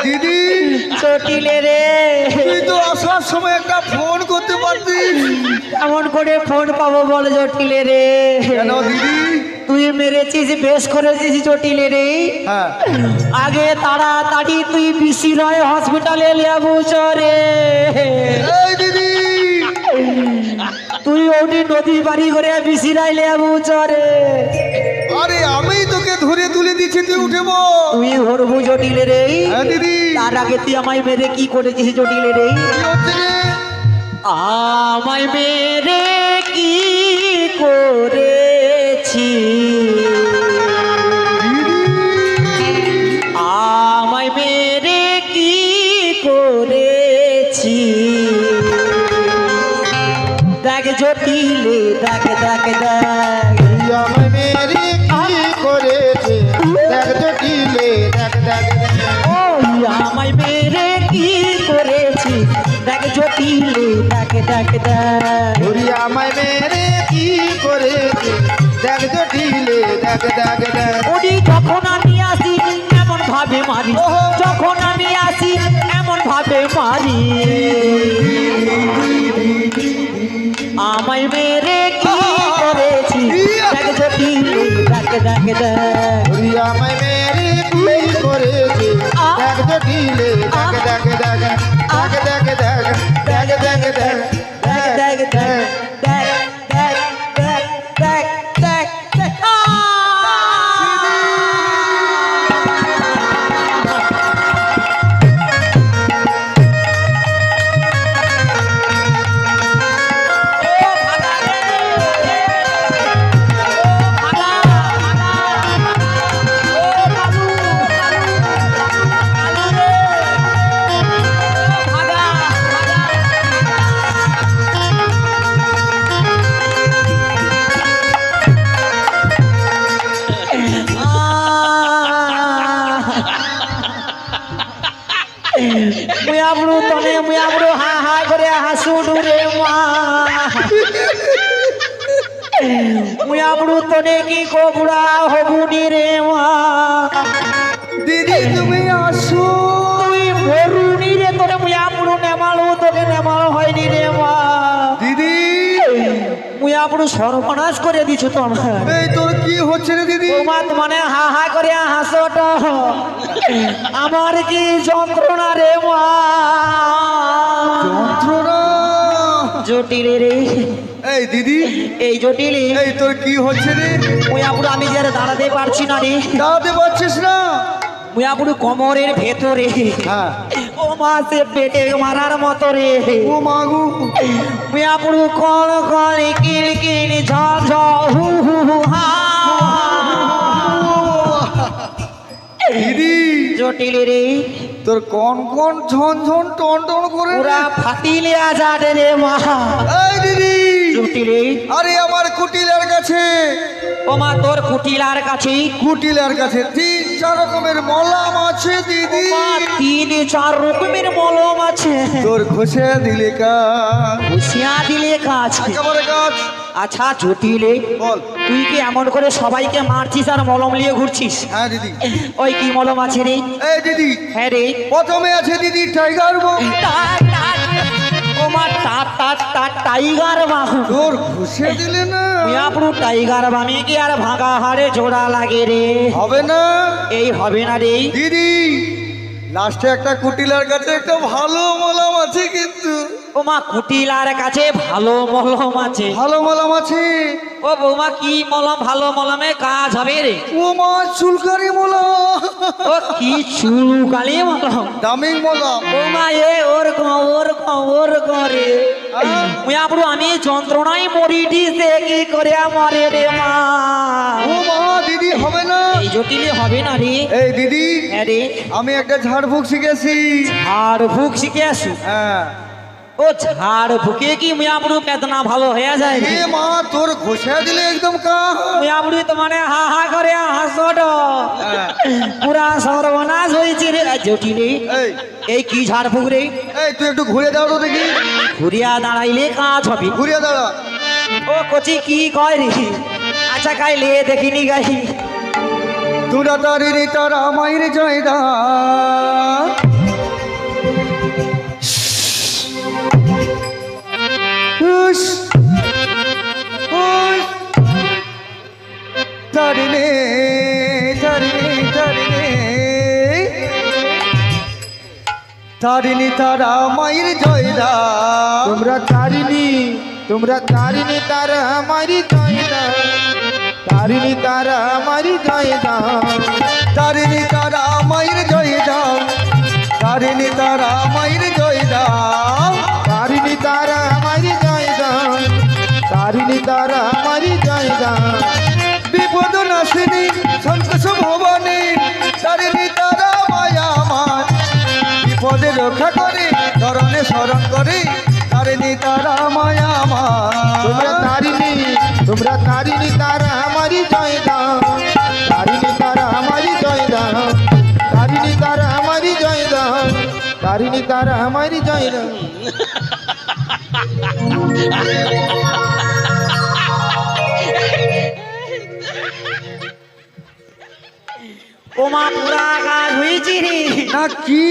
দিদি চটিলে রে, তুই তো আসার সময় একটা ফোন করতে পারতিস। এমন করে ফোন পাবো বল জটিলে রে? কেন দিদি? তুই মেরেছিস, বেশ করেছিস জটিলে রে। হ্যাঁ আগে তাড়াতাড়ি তুই বিশিরয় হসপিটালে লেবু চরে। এই দিদি তুই ওটি নদী বাড়ি করে বিশিরাই লেবু চরে। আরে আমি তোকে ধরে তুলে দিচ্ছি, তুই উঠে বল। তুই ধরবু জটিলে রে। হ্যাঁ দিদি তার আগে তুই আমায় মেরে কি করেছিস জটিলে রে? কি হচ্ছে রে? আমায় মেরে কি করেছি, আমায় মেরে কি করেছি, দেখ জটিলে দেখ দেখ দেখ। আমায় মেরে কি করেছে, দেখ জটিলে দেখ দেখ দেখ। ওই আমায় মেরে কি করেছি, দেখ জটিলে দেখ দেখ দেখ। ওরে আমায় মেরে কি করেছে, দেখ জটিলে দেখ দেখ দেখ। ওরে যখন আমি আসি এমন ভাবে মারি, যখন আমি আসি এমন ভাবে মারি, আমায় মেরে কি করেছি, দেখ জটিলে দেখ দেখ দেখ। ওরে আমায় মেরে কি করেছে, দেখ জটিলে দেখ দেখ দেখ। দেখ দেখ দেখ দেখ দেখ দেখ। দেখ দেখ দেখ দেখ দেখ দেখ দেখ দেখ দেখ। মুয়াবড়ু তনে মুয়াবড়ু হা হা করে হাসুডু রে মা, মুয়াবড়ু তনে কি কোবড়া হবুনি রে মা। দিদি তুমি আসো। তুই মরুনি রে, তোরে মুয়াবড়ু নেমালো, তোকে নেমালো হয়নি রে মা। দিদি মুয়াবড়ু সর্বনাশ করে দিছো তো আমার। এই তোর কি হচ্ছে রে দিদি? তোমার মানে হা হা করে হাসোট, আমার কি যন্ত্রণা রে মা। যন্ত্রণা? জটিল রে এই দিদি এই জটিল, এই তোর কি হচ্ছে রে? মুয়াবড়ু আমি যে আর দাঁড়াতে পারছি না রে। দাঁড়াতে পারছিস না? মুয়াবড়ু কোমরের ভেতরে, হ্যাঁ ও মা সে পেটে মারার মতো রে। ও মাগু মুয়াবড়ু কল কল কিল কিল ঝল ঝল হু হু হু হা। দিদি জটিল রে তোর কোন কোন ঝন ঝন টন টন করে রে? পুরা ফাটিলে আজাদ রে মা। এই দিদি জটিল, আরে আমার কুটিলার কাছে, ও মা তোর কুটিলার কাছে কুটিলার কাছে 3-4 রকমের মলম আছে দিদি। মা 3-4 রকমের মলম আছে, তোর ঘষে দিলে কাজ, ঘুষিয়া দিলে কাজ। একেবারে কাজ। আচ্ছা জটিলে, বল। তুই কি এমন করে সবাইকে মারছিস আর মলম নিয়ে ঘুরছিস? হ্যাঁ দিদি। ওই কি মলম আছে রে? এই দিদি হ্যাঁ রে, প্রথমে আছে দিদি টাইগার বম। ও মা টাইগার বাম। তোর ঘষে দিলে না পুরো টাইগার বামে কি আর ভাঙা হাড়ে জোড়া লাগে রে? হবে না এই হবে না রে দিদি। লাস্টে একটা কুটিলার কাছে একটা ভালো মলম আছে, কিন্তু ও মা কুটিলার কাছে ভালো মলম আছে। ভালো মলম আছে। ও বৌমা কি মলম ভালো মলমে কাজ হবে রে? ও মা চুলকারি মলম, ও কি চুলকালি মলম, দামি মলম। বৌমা এ ওর ওর করে মুয়া পুরো আমি যন্ত্রণায় মরিটি সে কি করে মরে রে মা। ও মা দিদি হবে না। এই জটিলে হবে না রে। এই দিদি হ্যাঁ রে, আমি একটা ঝাড়ফুঁক শিখেছি। ঝাড় ফুক শিখে আসু। হ্যাঁ ও ঝাড় ফুকে কি মুয়াবড়ু বেদনা ভালো হয়ে যায় রে? এ মা তোর ঘষে দিলে একদম কাজ। মুয়াবড়ু তো মানে হা হা করে হাসোট, পুরা সর্বনাশ হয়েছে রে জটিলে। এই এই কি ঝাড় ফুক রে? এই তুই একটু ঘুরে দাও তো দেখি। ঘুরিয়া দাঁড়াইলে কাজ হবে। ঘুরিয়ে দাঁড়া। ও কচি কি কয় রে? আচ্ছা গাইলে দেখিনি গাই। তুরা তারি রে তারা মাইরে জয়দা তারিণী তারা মায়ের জয় দাও তোমরা তারিণী তারা আমারি জয় দাও তারিণী তারা আমারি জয় দাও তারিণী তারা মায়ের জয় দাও তারিণী তারা মায়ের জয় দাও তারিণী তারা আমারি জয় দাও তারিণী তারা আমারি জয় দাও বিপদ নাশিনী সন্তোষ ভবানী তারিণী তারা মায়া আমার বিপদে রক্ষা করে ধরনে স্মরণ করে তারিণী তারা মায়া তোমরা আমার তারিণী তারা আমারি জয় দাও তারিণী তারা আমারি জয় দাও তারিণী তারা আমারি জয় দাও তারিণী তারা আমারি জয় দাও ও মা পুরা কাজ হয়েছি রে না কি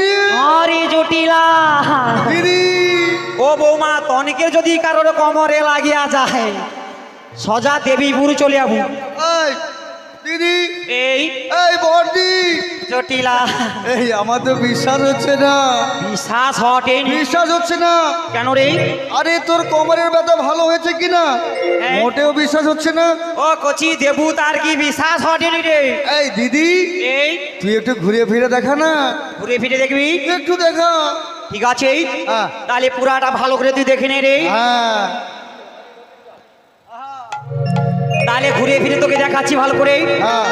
রে আরে জটিলা দিদি ও বৌমা তনিকের যদি কারোর কোমরে লাগিয়া যায় সজা দেবীপুর চলে যাবো এই দিদি এই এই বর্দি জটিলা এই আমার তো বিশ্বাস হচ্ছে না বিশ্বাস হটেনি বিশ্বাস হচ্ছে না কেন রে আরে তোর কোমরের ব্যথা ভালো হয়েছে কিনা এই। মোটেও বিশ্বাস হচ্ছে না ও কচি দেবু তার কি বিশ্বাস হটেনি রে এই দিদি এই তুই একটু ঘুরে ফিরে দেখা না ঘুরে ফিরে দেখবি একটু দেখা ঠিক আছে হ্যাঁ। তাহলে পুরাটা ভালো করে তুই দেখে নে রে হ্যাঁ তাহলে ঘুরে ফিরে তোকে দেখাচ্ছি ভালো করে হ্যাঁ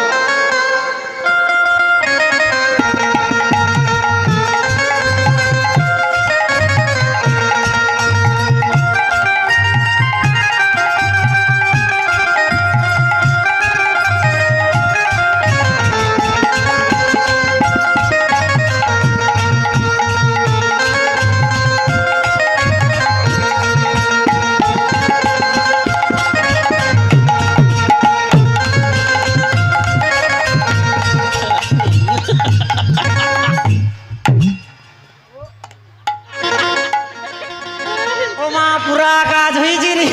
ও মা পুরা কাজ হয়েছে রে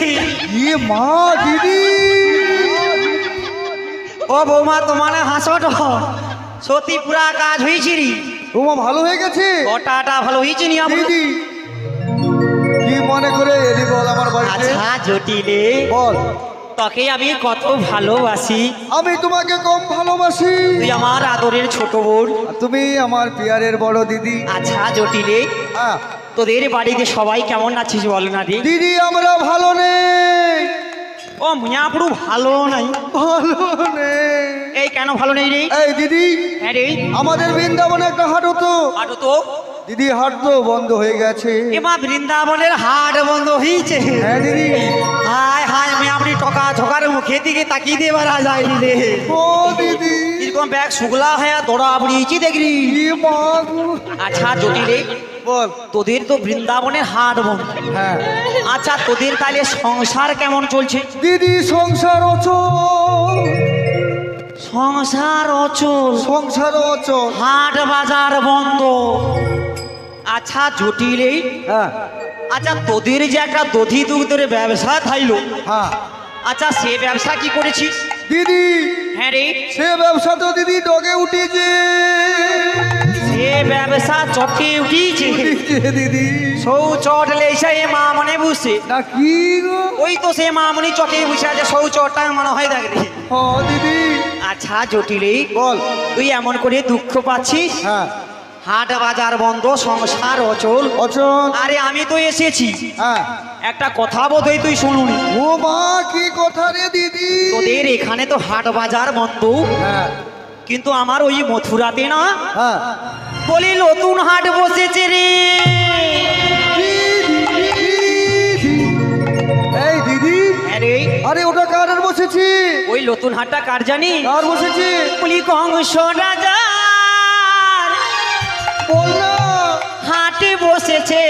ইয়ে মা দিদি ও বৌমা তোমার হাসট সত্যি পুরা কাজ হয়েছে রে তোমার ভালো হয়ে গেছে ওটাটা ভালো হয়েছে নি আমার দিদি কি মনে করে এলি বল আমার বাড়িতে আচ্ছা জটিলে বল তোকে আমি কত ভালোবাসি আমি তোমাকে কম ভালোবাসি তুই আমার আদরের ছোট বোন আর তুমি আমার পিয়ারের বড় দিদি আচ্ছা জটিলে হ্যাঁ তোদের বাড়িতে সবাই কেমন আছিস বল না রে দিদি আমরা ভালো নেই ও মুয়াপুরু ভালো নাই ভালো নেই এই কেন ভালো নেই রে এই দিদি হ্যাঁ রে আমাদের বৃন্দাবনে একটা হাট হতো আটো তো দিদি হাট তো বন্ধ হয়ে গেছে এমা বৃন্দাবনের হাট বন্ধ হয়েছে হ্যাঁ দিদি হায় হায় আমি আপনি টকা ঠকার মুখে দিকে তাকিয়ে দিয়ে মারা যায়নি রে ও দিদি এরকম ব্যাগ শুকলা হয়ে দৌড়া পড়িয়েছি দেখলি কি মা গো। আচ্ছা জটিলে বল তোদের তো বৃন্দাবনের হাট বন্ধ হ্যাঁ আচ্ছা তোদের তাহলে সংসার কেমন চলছে দিদি সংসার অচল সংসার অচল সংসার অচল হাট বাজার বন্ধ আচ্ছা জটিলে হ্যাঁ আচ্ছা তোদের যে একটা দধি দুগ্ধের ব্যবসা থাইলো হ্যাঁ আচ্ছা সে ব্যবসা কি করেছিস দিদি হ্যাঁ রে সে ব্যবসা তো দিদি ডগে উঠেছে সে ব্যবসা চটে উঠিয়েছে উঠেছে দিদি সৌ চট লেসে এ মা মনে বুঝছে না কি গো ওই তো সে মামনি চটে বসে আছে সৌ চটটা মনে হয় দেখ রে ও দিদি আচ্ছা জটিলে বল তুই এমন করে দুঃখ পাচ্ছিস হ্যাঁ হাট বাজার বন্ধ সংসার অচল অচল আরে আমি তো এসেছি হ্যাঁ একটা কথা বোধহয় তুই শুনুনি ও মা কি কথা রে দিদি তোদের এখানে তো হাট বাজার বন্ধ হ্যাঁ কিন্তু আমার ওই মথুরাতে না হ্যাঁ বলি নতুন হাট বসেছে রে এই দিদি আরে আরে ওটা কার বসেছি ওই নতুন হাটটা কার জানি কার বসেছি বলি কংস রাজার বল না হাটে বসেছে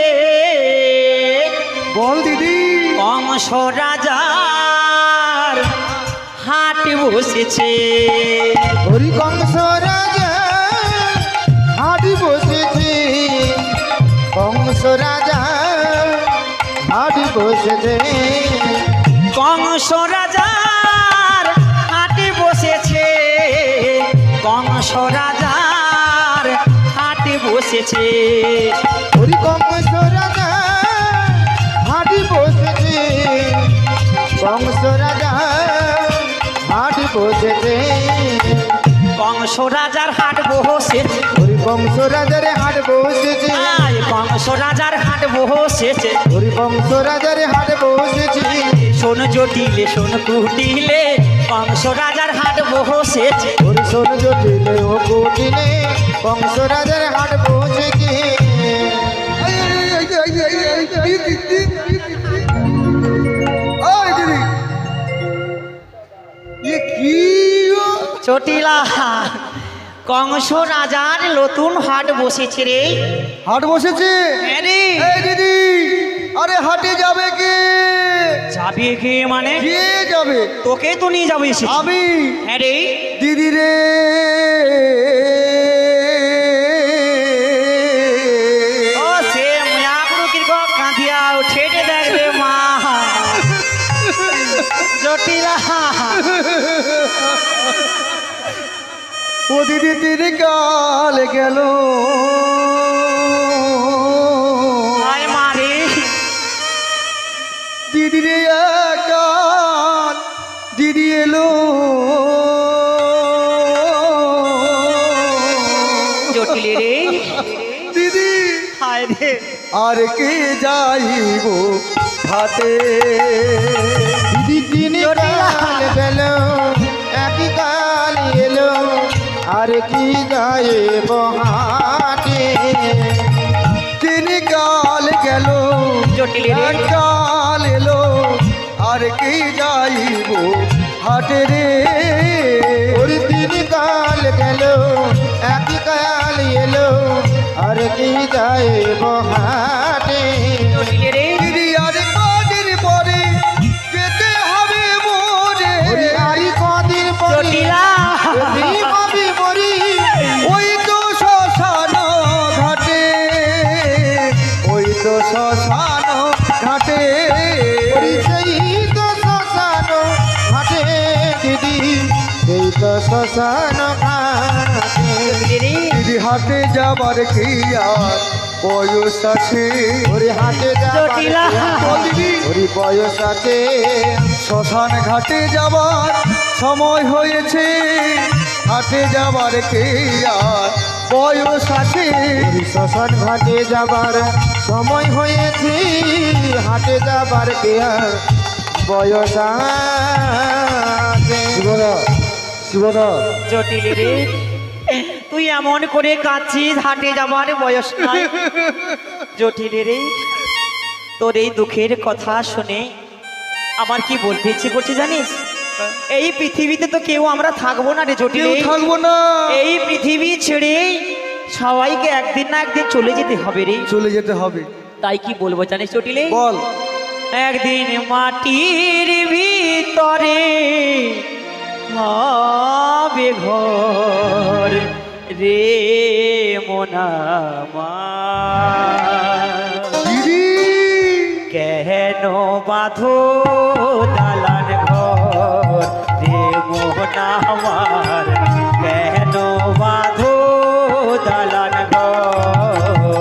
বল দিদি কংস রাজার হাটে বসেছে হরি কংস রাজা হাড়ি বসেছে কংস রাজা হাড়ি বসেছে কংস রাজার হাটে বসেছে কংস রাজার হাটে বসেছে। ওরে কংস রাজা হাটে বসেছে, কংস রাজা হাটে বসেছে, কংস রাজার হাট বসেছে। ওরে কংস রাজারে হাট বসেছে, আয় কংস রাজার হাট বসেছে। ওরে কংস রাজারে হাট বসেছে, শোন জটিলে শোন কুটিলে কংস রাজার হাট বসেছে। ওরে শোন জটিলে ও কুটিলে কংস রাজার হাট বসেছে। চটিলা কংস রাজার নতুন হাট বসেছে রে। হাট বসেছে? হ্যাঁ রে। এই দিদি, আরে হাটে যাবে কে? যাবে কে মানে? কে যাবে? তোকে তো নিয়ে যাবে এসেছি। আমি? হ্যাঁ রে। দিদি রে, ও সে মুয়াপুরু কিরকম কাঁদিয়া উঠেটে দেখ রে মা। জটিলা ও দিদি তিনি কাল গেল, আয় মারে। দিদি রে কাল দিদি এলো, জটিলে রে। দিদি হায় রে। আর কে যাইব হাতে? দিদি তিনি কাল গেল একই কাল এলো, আর কি গায়ে বহাটে। তিনি কাল গেল জটিলে রে। কাল এলো, আর কে যাইব হাটে রে? ওরে তিনি কাল গেল একই কাল এলো, আর কি গায়ে বহাটে। জটিলে রে। দিদি আর কদিন পরে যেতে হবে মোরে, ওরে আরি কদিন পরে জটিলা যেতেই হবে মরি। ওই তো শ্মশান ঘাটে, ওই তো শ্মশান ঘাটে। ওরে সেই তো শ্মশান ঘাটে দিদি, সেই তো শ্মশান ঘাটে। জটিলে রে। দিদি হাটে যাবার কি আর বয়স আছে? ওরে হাটে যাবার জটিলা। ও দিদি, ওরে বয়স আছে, শ্মশান ঘাটে যাবার সময় হয়েছে, হাটে যাবার কে আর বয়স আছে? ওরে শ্মশান ঘাটে যাবার সময় হয়েছে, হাটে যাবার কে আর বয়স আছে। শিবদা, জটিলে রে। তুই এমন করে কাঁদছিস, হাটে যাবার বয়স নাই। জটিলে রে, তোর এই দুঃখের কথা শুনে আমার কি বলতে ইচ্ছে করছে জানিস? এই পৃথিবীতে তো কেউ আমরা থাকবো না রে কেউ জটিলে। থাকবো না, এই পৃথিবী ছেড়ে সবাইকে একদিন না একদিন চলে যেতে হবে রে। চলে যেতে হবে। তাই কি বলবো জানিস জটিলে? বল। একদিন মাটির ভিতরে হবে ঘর রে মোনামা। দিদি কেন বাঁধো দালান ঘর রে মোনামার, কেন বাঁধো দালান ঘর।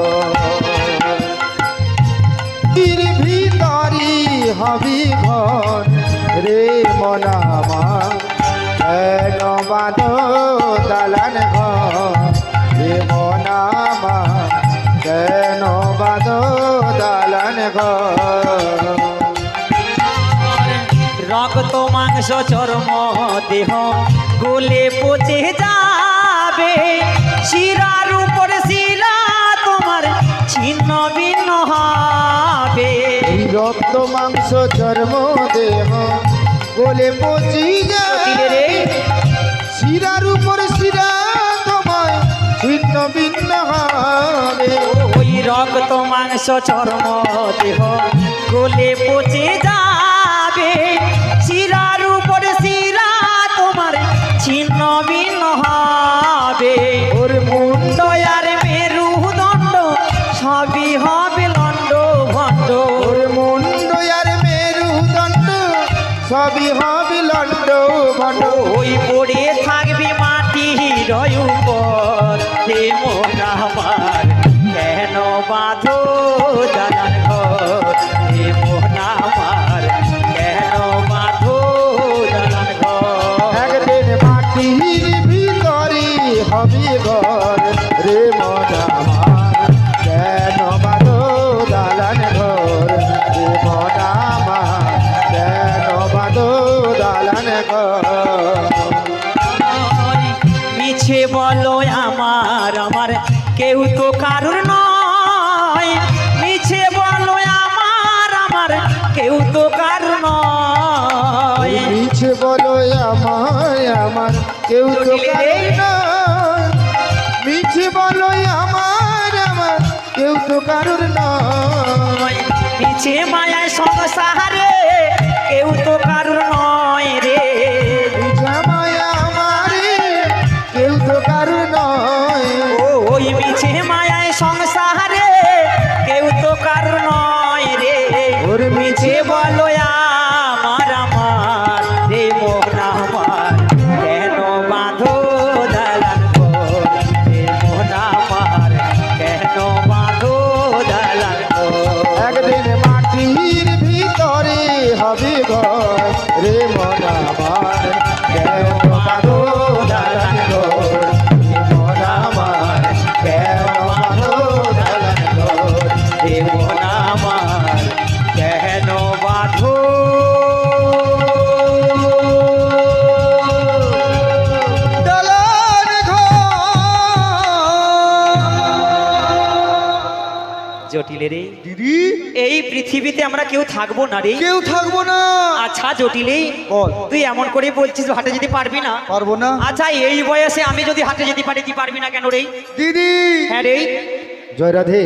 তীর ভিতরি হবি ঘর রে মনামা, কেন বাঁধো দালান ঘর রে মনামা, কেন বাঁধো দালান ঘর। রক্ত মাংস চর্ম দেহ গলে পচে যাবে, শিরার উপর শিরা তোমার ছিন্ন ভিন্ন হবে। এই রক্ত মাংস চর্ম দেহ গলে পচি জটিলে যায়, রে। শিরার উপর শিরা তোমায় ছিন্ন ভিন্ন হবে। ওই রক্ত মাংস চর্ম দেহ গলে পচে যাবে, শিরার উপর শিরা তোমার ছিন্ন ভিন্ন হবে। ওর মুন্ড দয়ার মেরুদণ্ড সবই হবে লণ্ড ভণ্ড। ওর মুন্ড আর মেরুদণ্ড সবই হবে লণ্ড ভণ্ড। ওই পড়ে থাকবি মাটির উপর হে মোনামা, বাঁধো দালান ঘর রে মন আমার কেন বাঁধো দালান ঘর একদিন মাটির ভিতরে হবে ঘর রে মন আমার কেন বাঁধো দালান ঘর রে মন আমার কেন বাঁধো দালান ঘর মিছে বলো আমার আমার কেউ তো কারুর নয় মিছে বলো আমার আমার কেউ তো কারুর নয় মিছে বলো আমার কেউ তো কারুর নয় মিছে বলো আমার কেউ তো কারুর নয় মিছে মায়ায় সংসারে কেউ তো কারুর নয় রে মিছা মায়া আমারে কেউ তো কারুর নয় ওই মিছে মায়ায় সংসারে কেউ তো কারুর নয় রে ওর মিছে বলো আমার আমার রে মন আমার কেন বাঁধো দালান ঘর রে মন আমার কেন বাঁধো দালান ঘর একদিন মাটির ভিতরে হবে ঘর রে মন আমার কেন বাঁধো দালান ঘর রে মন আমার কেন বাঁধো দালান ঘর রে মন আমার কেন বাঁধো দালান ঘর। জটিলে রে দিদি এই পৃথিবীতে আমরা কেউ থাকবো না রে কেউ থাকবো না। আচ্ছা জটিলে বল। তুই এমন করে বলছিস হাটে যেতে পারবি না পারবো না আচ্ছা এই বয়সে আমি যদি হাটে যেতে পারি তুই পারবি না কেন রে দিদি। হ্যাঁ রে জয় রাধে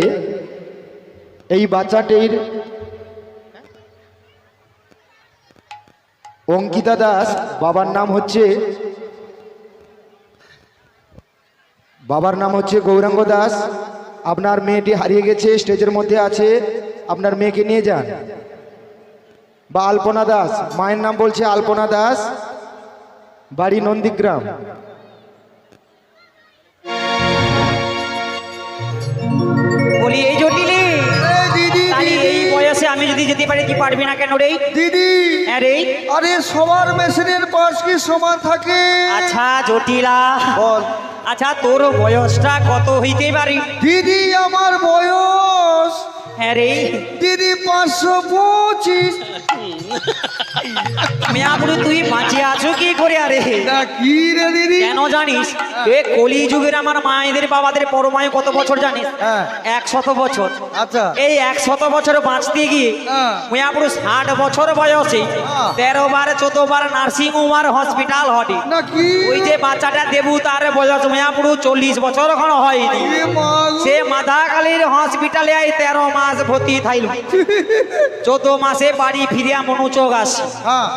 এই বাচ্চাটির অঙ্কিতা দাস বাবার নাম হচ্ছে গৌরাঙ্গ দাস আপনার মেয়েটি হারিয়ে গেছে স্টেজের মধ্যে আছে আপনার মেয়েকে নিয়ে যান বা আলপনা দাস মায়ের নাম বলছে আলপনা দাস বাড়ি নন্দীগ্রাম বলি এই জটিলে এ দিদি তাহলে এই বয়সে আমি যদি যেতে পারি তুই পারবি না কেন রে দিদি। হ্যাঁ রে আরে সবার মেশিনের পাশ কি সমান থাকে? আচ্ছা জটিলা বল। আচ্ছা তোর বয়সটা কত হইতে পারি দিদি আমার বয়স হ্যাঁ রে দিদি 525। মেয়াবুড়ি তুই বাঁচিয়ে আছো কি করে আরে না কি রে দিদি? কেন জানিস এ কলি যুগের আমার মায়েদের বাবাদের পরমায়ু কত বছর জানিস হ্যাঁ। 100 বছর আচ্ছা এই 100 বছর বাঁচতে গিয়ে হ্যাঁ। মেয়াবুড়ি 60 বছর বয়সে হ্যাঁ। 13 বার 14 বার নার্সিং হোম আর হসপিটাল হটে না কি ওই যে বাচ্চাটা দেবু তার বয়স মেয়াপুরু 40 বছর এখন হয়নি এ মা গো। সে মাথাকালীর হসপিটালে 13 মাস ভর্তি থাইল 14 মাসে বাড়ি ফিরিয়া মনুচোগ আসে হ্যাঁ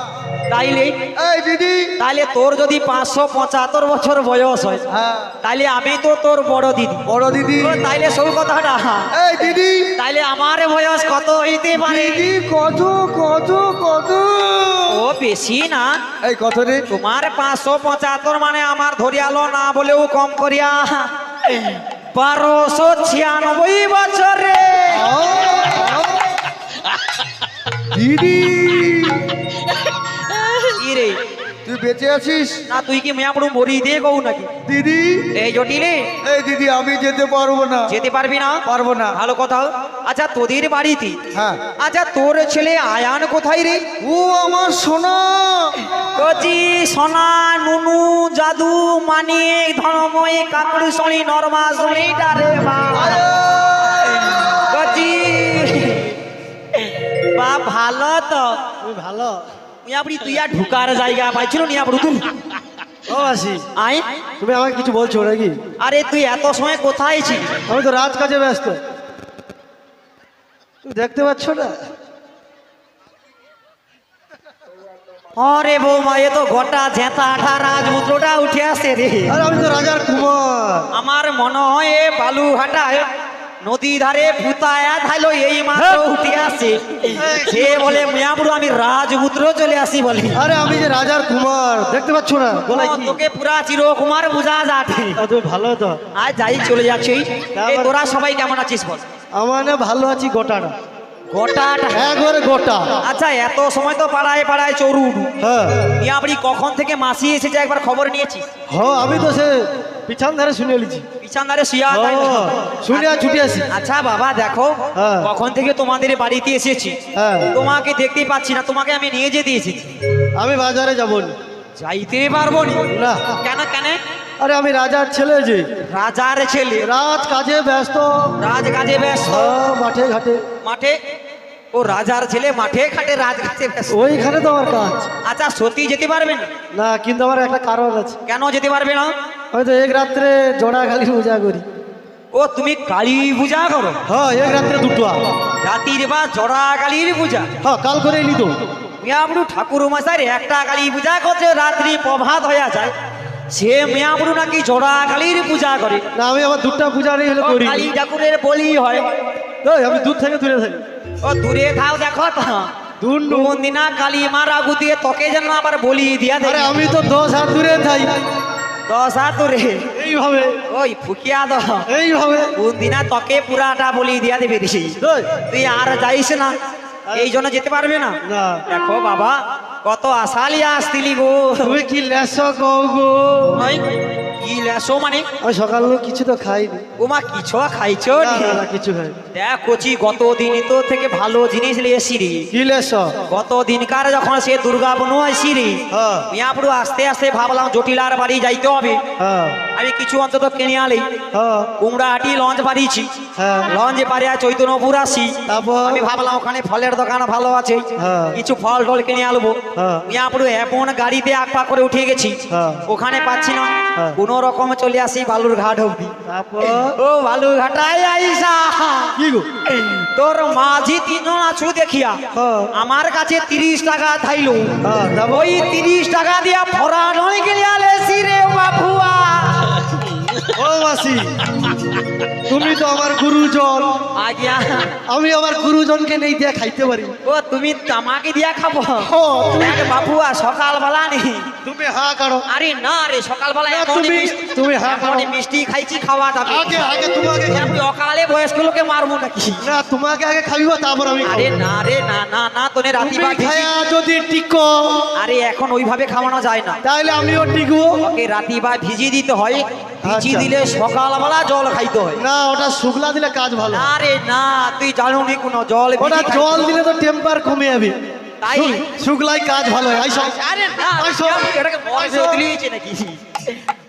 তাইলে এই দিদি তাইলে তোর যদি 575 বছর বয়স হয় হ্যাঁ তাইলে আমি তো তোর বড় দিদি বড় দিদি। তো তাইলে সব কথাটা এই দিদি তাইলে আমার বয়স কত হইতে পারে দিদি কত কত কত? ও বেশি না এই কত রে? তোমার 575 মানে আমার ধরিয়ালো না বলেও কম করিয়া 1296 বছরে দিদি কি রে তুই বেঁচে আছিস? না তুই কি মেয়াপুরু মরি দিয়ে গৌ নাকি দিদি এই জটিলে এই দিদি আমি যেতে পারবো না। যেতে পারবি না পারবো না। ভালো কথা আচ্ছা তোদের বাড়িতে হ্যাঁ আচ্ছা তোর ছেলে আয়ান কোথায় রে ও আমার সোনা। কচি সোনা নুনু জাদু মানিক ধর্ময় কাকুর শনি নরমা শনিটা রে বা কচি বা ভালো তো তুমি ভালো মিয়াপুরি তুই আর ঢুকার জায়গা পাইছিল নিয়াপুরু তুই ও আসি আয় তুমি আমাকে কিছু বলছো নাকি? আরে তুই এত সময় কোথায় ছিস আমি তো রাজ কাজে ব্যস্ত, তুমি দেখতে পাচ্ছ না? আরে বৌমা এ তো গোটা ঝেঁতা আঠা রাজমুদ্রটা উঠে আসে রে আরে আমি তো রাজার কুমার। আমার মনে হয় এ বালুঘাটায় নদী ধারে ফুতায়া ধাইলো এই মাত্র উঠে আসে সে বলে মিয়াপুরু আমি রাজপুত্র চলে আসি বলে আরে আমি যে রাজার কুমার, দেখতে পাচ্ছ না গলায় কি? তোকে পুরা চিরকুমার বুঝা যাচ্ছে তুমি ভালো তো? আজ যাই চলে যাচ্ছি এই তোরা সবাই কেমন আছিস বল আমার না ভালো আছি গোটাটা, গোটাটা একবারে গোটা। আচ্ছা এত সময় তো পাড়ায় পাড়ায় চড়ুন হ্যাঁ আপনি কখন থেকে মাসি এসেছে একবার খবর নিয়েছি? আমি তো সে পিছন ধারে শুনে লিছি। বিছানারে শুয়া তাই না? শুনে আর ছুটে আসি। আচ্ছা বাবা দেখো হ্যাঁ। কখন থেকে তোমাদের বাড়িতে এসেছি হ্যাঁ। তোমাকে দেখতেই পাচ্ছি না, তোমাকে আমি নিয়ে যেতে এসেছি। আমি বাজারে যাব না। যাইতে পারবো না। কেন কেন? আরে আমি রাজার ছেলে যে, রাজার ছেলে, রাজ কাজে ব্যস্ত। রাজ কাজে ব্যস্ত। মাঠে ঘাটে। মাঠে? ও রাজার ছেলে মাঠে ঘাটে রাজ কাজে ব্যস্ত। ওইখানে তো আমার কাজ। আচ্ছা সত্যি যেতে পারবেন? না, কিন্তু আমার একটা কারণ আছে। কেন যেতে পারবে না? হয়তো এক রাত্রে জোড়া খালি পূজা করি। ও তুমি কালী পূজা করো? হ্যাঁ, এক রাত্রে দুটো। রাতির বা জড়া কালীর পূজা? হ্যাঁ, কাল করে এলি তো। মিয়াবড়ু ঠাকুর মশাই একটা কালী পূজা করছে, রাত্রি প্রভাত হয়ে যায়, সে মিয়াবড়ু নাকি জড়া কালীর পূজা করে। না, আমি আমার দুটা পূজা নেই হলে ও করি। কালী ঠাকুরের বলি হয়। আমি দূর থেকে দূরে থাকি। ও দূরে থাও দেখো তো দুন্ডু। কোন দিনা কালী মার আগু দিয়ে তোকে যেন আবার বলি দিয়া আরে দেয়। আমি তো 10 হাত দূরে থাই। 10 হাত দূরে? এইভাবে ওই ফুকিয়া দ এইভাবে কোন দিনা তোকে পুরাটা বলি দিয়া দেবে দিছি। ওই, তুই আর যাইস না, এই জন্য যেতে পারবে না। না। দেখো বাবা কত আশা লিয়া আসতিলি গো। তুমি কি লেসো কও গো? ওই, কি লেসো মানে? আমি সকাল কিছু তো খাইনি। ওমা কিছু খাইছো? না, না, না, কিছু খাই। দেখ কচি গত দিন তো থেকে ভালো জিনিস লিয়েছি রে। কি লেসো? গত দিনকার যখন সে দুর্গা বনু আইসি রে, হ্যাঁ। মিয়াপুরু আস্তে আস্তে ভাবলাম জটিলার বাড়ি যাইতে হবে, হ্যাঁ, আমি কিছু অন্তত কিনে আলি। হ্যাঁ, কুমড়াহাটি লঞ্চ বাড়িছি, হ্যাঁ। লঞ্চে পারিয়া চৈতন্যপুর আসি। তারপর? আমি ভাবলাম ওখানে ফলের দোকান ভালো আছে, হ্যাঁ। কিছু ফল টল কিনে আনবো। হ্যাঁ। মিয়াপুরু এমন গাড়িতে আকপা করে উঠে গেছি, হ্যাঁ। ওখানে পাচ্ছি না, হ্যাঁ। কোন রকম চলে আসি বালুর ঘাট অব্দি। তারপর? ও বালুর ঘাটায় আইসা কি গো? তোর মাঝি তিনজন আছু দেখিয়া হ্যাঁ। আমার কাছে 30 টাকা থাইলো। হ্যাঁ, তারপর? ওই 30 টাকা দিয়া ফরা নয় কিনে আলেছি রে বাবুয়া। ও মাসি, তুমি তো আমার গুরুজন। আজ্ঞা। আমি আমার গুরুজনকে নেই দিয়ে খাইতে পারি। ও তুমি আমাকে দিয়া খাবো? ও, তুমি- দেখ বাবুয়া সকালবেলা নেই। তুমি হা কারো। আরে না রে সকালবেলা না, এখনই তুমি- মিষ্টি- তুমি হ্যাঁ এখনই করো। মিষ্টি খাইছি, খাওয়া যাবে। আগে আগে তোমাকে। আমি অকালে বয়স্ক লোকে মারবো নাকি? না, তোমাকে আগে খাইবা, তারপর আমি আরে খাবো। না রে না না না, তোনে রাতি তুমি বা ভিজি- খায়া যদি টিকো, আরে এখন ওইভাবে খাওয়ানো যায় না, তাহলে আমিও টিকবো। ওকে রাতি বা ভিজিয়ে দিতে হয়, ভিজিয়ে আচ্ছা। দিলে সকালবেলা জল খাইতে হয়। না, ওটা শুকলা দিলে কাজ ভালো। আরে না তুই জানো নি কোনো জল ওটা ভিজিয়ে জল খাইতে- দিলে তো টেম্পার কমে যাবে। তাই? শুকলাই কাজ ভালো হয়। আইসো। আরে না আইসো। এটাকে বল আইসো। দিয়েছে নাকি?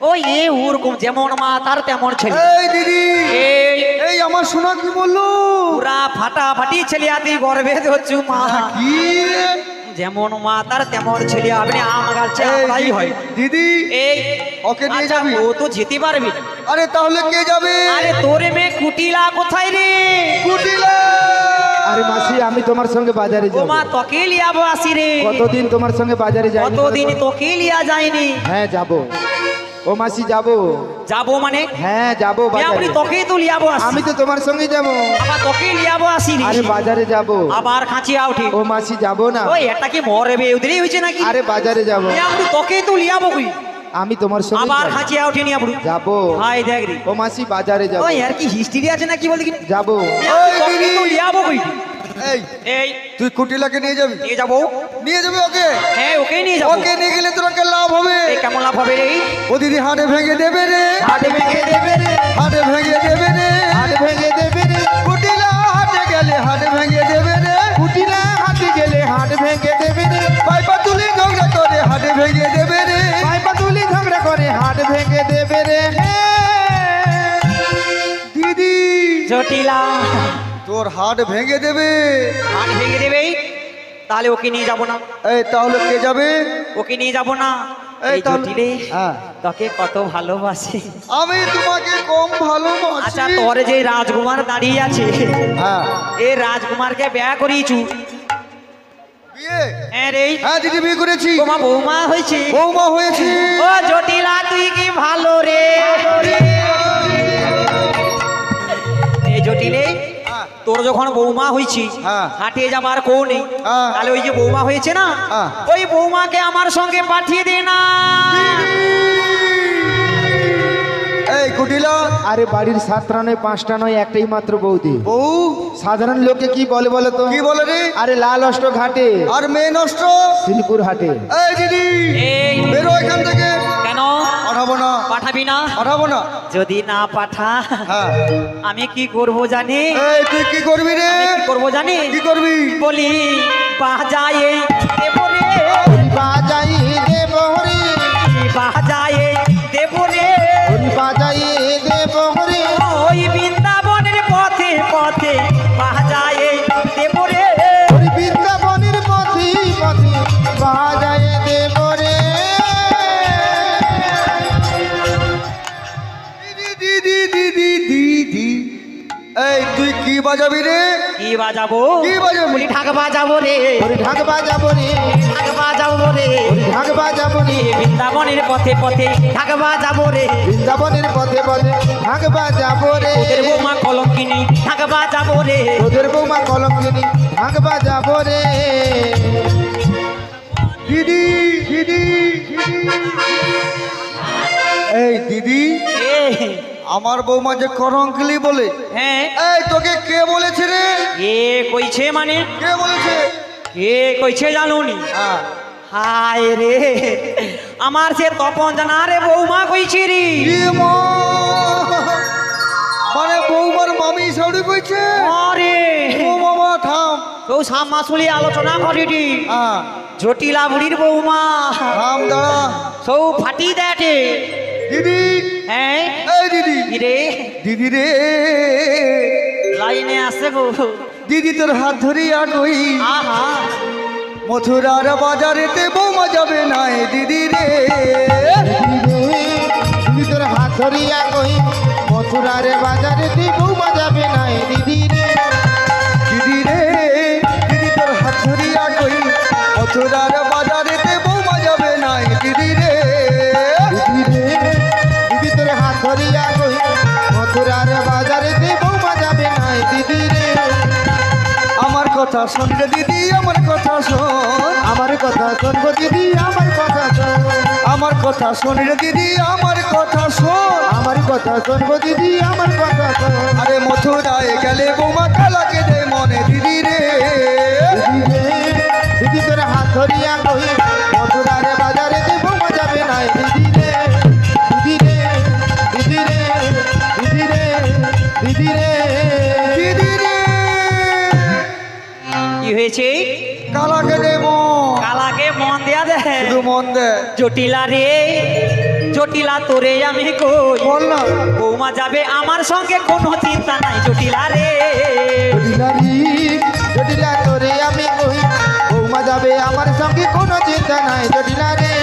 ওই এ ওরকম যেমন মা তার তেমন ছেলে। এই দিদি, এই এই আমার শোনা কি বললো? পুরা ফাটাফাটি ছেলে আতি গর্বে হচ্ছে মা। কি রে? যেমন মা তার তেমন ছেলে, আপনি আম গাছে এই আমরাই হয়। দিদি, এই ওকে নিয়ে আচ্ছা, যাবি? ও তো যেতে পারবি না। আরে তাহলে কে যাবে? আরে তোরে মেয়ে কুটিলা কোথায় রে? কুটিলা। আরে মাসি, আমি তোমার সঙ্গে বাজারে ও যাব। মা তোকে লিয়াবো আসি রে। কতদিন তোমার সঙ্গে বাজারে যাই? কতদিন তোকে লিয়া যায়নি। হ্যাঁ যাব। ও মাসি যাব। যাবো মানে? হ্যাঁ যাব আপনি বাজারে। তোকেই তো লিয়াবো আসি। আমি তো তোমার সঙ্গে যাব। আবার তোকে লিয়াবো আসি রে। আরে বাজারে যাব। আবার খাঁচিয়া উঠি। ও মাসি যাব না। ওই এটা কি মরবে ওদেরই হয়েছে নাকি? আরে বাজারে যাব। আপনি তোকেই তো লিয়াবো কই? আমি তোমার সঙ্গে আবার যাব। খাঁচিয়া উঠি নি আপনি। যাব। হাই দেখ রে। ও মাসি বাজারে যাব। ওই আর কি হিস্ট্রি আছে নাকি বলতে কি? যাব। তোকে তো লিয়াবো কই? এই এই তুই কুটিলাকে নিয়ে যাবি? নিয়ে যাবো। নিয়ে যাবি ওকে? হ্যাঁ ওকেই নিয়ে যাবো। ওকে নিয়ে গেলে তোর একটা লাভ হবে। এই কেমন লাভ হবে রে? ও দিদি হাটে ভেঙে দেবে রে, হাট ভেঙে দেবে রে। হাটে ভেঙে দেবে রে। হাট ভেঙে দেবে রে। কুটিলা হাটে গেলে হাটে ভেঙে দেবে রে। কুটিলা হাটে গেলে হাট ভেঙে দেবে রে। পাইপা তুলি ঝগড়া করে হাটে ভেঙে দেবে রে। পাইপা তুলি ঝগড়া করে হাট ভেঙে দেবে রে। দিদি, জটিলা তোর হাট ভেঙে দেবে। হাত ভেঙে দেবে, তাহলে ওকে নিয়ে যাবো না। এই তাহলে কে যাবে? ওকে নিয়ে যাবো না। এই এই তাহলে- জটিলে হ্যাঁ। তোকে কত ভালোবাসে। আমি তোমাকে কম ভালোবাসি? আচ্ছা তোরে যে রাজকুমার দাঁড়িয়ে আছে, হ্যাঁ। এই রাজকুমারকে বিয়ে করিয়েছু? বিয়ে? হ্যাঁ রে। হ্যাঁ দিদি, বিয়ে করেছি। তোমার বৌমা হয়েছে? বৌমা হয়েছে। ও জটিলা তুই কি ভালো রে। এই জটিলে হ্যাঁ। তোর যখন বৌমা হয়েছি, হ্যাঁ। হাটে যাবার কেউ নেই, হ্যাঁ। তাহলে ওই যে বৌমা হয়েছে না, হ্যাঁ। ওই বৌমাকে আমার সঙ্গে পাঠিয়ে দে না। এই কুটিলা আরে বাড়ির 7টা নয় 5টা নয় একটাই মাত্র বৌদি। বউ সাধারণ লোকে কি বলে বলো তো? কি বলে রে? আরে লাল অষ্ট ঘাটে আর মেয়ে নষ্ট। শ্রীপুর হাটে। এই দিদি এই বেরো এখান থেকে। কেন পাঠাবো না, পাঠাবি না? পাঠাবো না। যদি না পাঠা হ্যাঁ আমি কি করব জানি? এই তুই কি করবি রে? আমি কি করব জানি? কি করবি? বলি বাজায়ে দেবো রে, বাজাই দেব রে, বাজায়ে দেবো রে, বাজাই দেব রে, ওই বৃন্দাবনের পথে পথে বাজায়ে দেবো রে। বৃন্দাবনের পথে পথে বাজাই দেব রে। দিদি দিদি দিদি দিদি এই তুই কি বাজাবি রে? কি বাজাবো? কি বাজাবি? বলি ঢাক বাজাবো রে, ওরে ঢাক বাজাবো রে, ঢাক বাজাবো রে, ওরে ঢাক বাজাবো রে, বৃন্দাবনের পথে পথে ঢাক বাজাবো রে, বৃন্দাবনের পথে পথে ঢাক বাজাবো রে। তোদের বৌমা কলঙ্কিনী ঢাক বাজাবো রে। তোদের বৌমা কলঙ্কিনী ঢাক বাজাবো রে। দিদি দিদি এই দিদি এ, আমার বৌমা যে করঙ্কলি বলে, হ্যাঁ এই তোকে কে বলেছে রে? কে কইছে মানে? কে বলেছে? কে কইছে জানুনি? হ্যাঁ হায় রে আমার সে তপন জানা রে বৌমা কইছে রে। এ মা! মানে বৌমার মামি সাউরি কইছে? আরে ও মামা থাম। তো সামাসুলি আলোচনা করিটি হ্যাঁ জটিলা বুড়ির বৌমা থাম দাঁড়া। সৌ ফাটি দেটে। দিদি হ্যাঁ এই দিদি কি রে দিদি রে লাইনে আসে গো। দিদি তোর হাত ধরিয়া কই আহা মথুরার বাজারেতে বৌমা যাবে না এ দিদি রে। দিদি তোর হাত ধরিয়া কই মথুরার বাজারে তুই বৌমা যাবে না এ দিদি রে। দিদি রে দিদি তোর হাত ধরিয়া কই মথুরার বাজারেতে বৌমা যাবে না এ দিদি রে। দিদি রে দিদি তোর হাত ধরিয়া কই মথুরার বাজারে তুই বৌমা যাবে না এ দিদি রে। আমার কথা শোন রে দিদি আমার কথা শোন। আমার কথা শোনবো দিদি আমার কথা শোন। আমার কথা শোন রে দিদি আমার কথা শোন। আমার কথা শোনবো দিদি আমার কথা শোন। আরে মথুরায় গেলে বৌমা কালাকে দে মনে দিদি রে। দিদি রে দিদি তোর হাত ধরিয়া কই মথুরার বাজারে তুই বৌমা যাবে না এ দিদি রে। দিদি রে দিদি রে দিদি রে দিদি রে। দিদি রে কি হয়েছে? কালাকে দে মন। কালাকে মন দেয়া দে। শুধু মন দে। জটিলা রে জটিলা তোরে আমি কই বল না। বৌমা যাবে আমার সঙ্গে কোনো চিন্তা নাই জটিলা রে। জটিলারি জটিলা তোরে আমি কই বৌমা যাবে আমার সঙ্গে কোনো চিন্তা নাই জটিলা রে।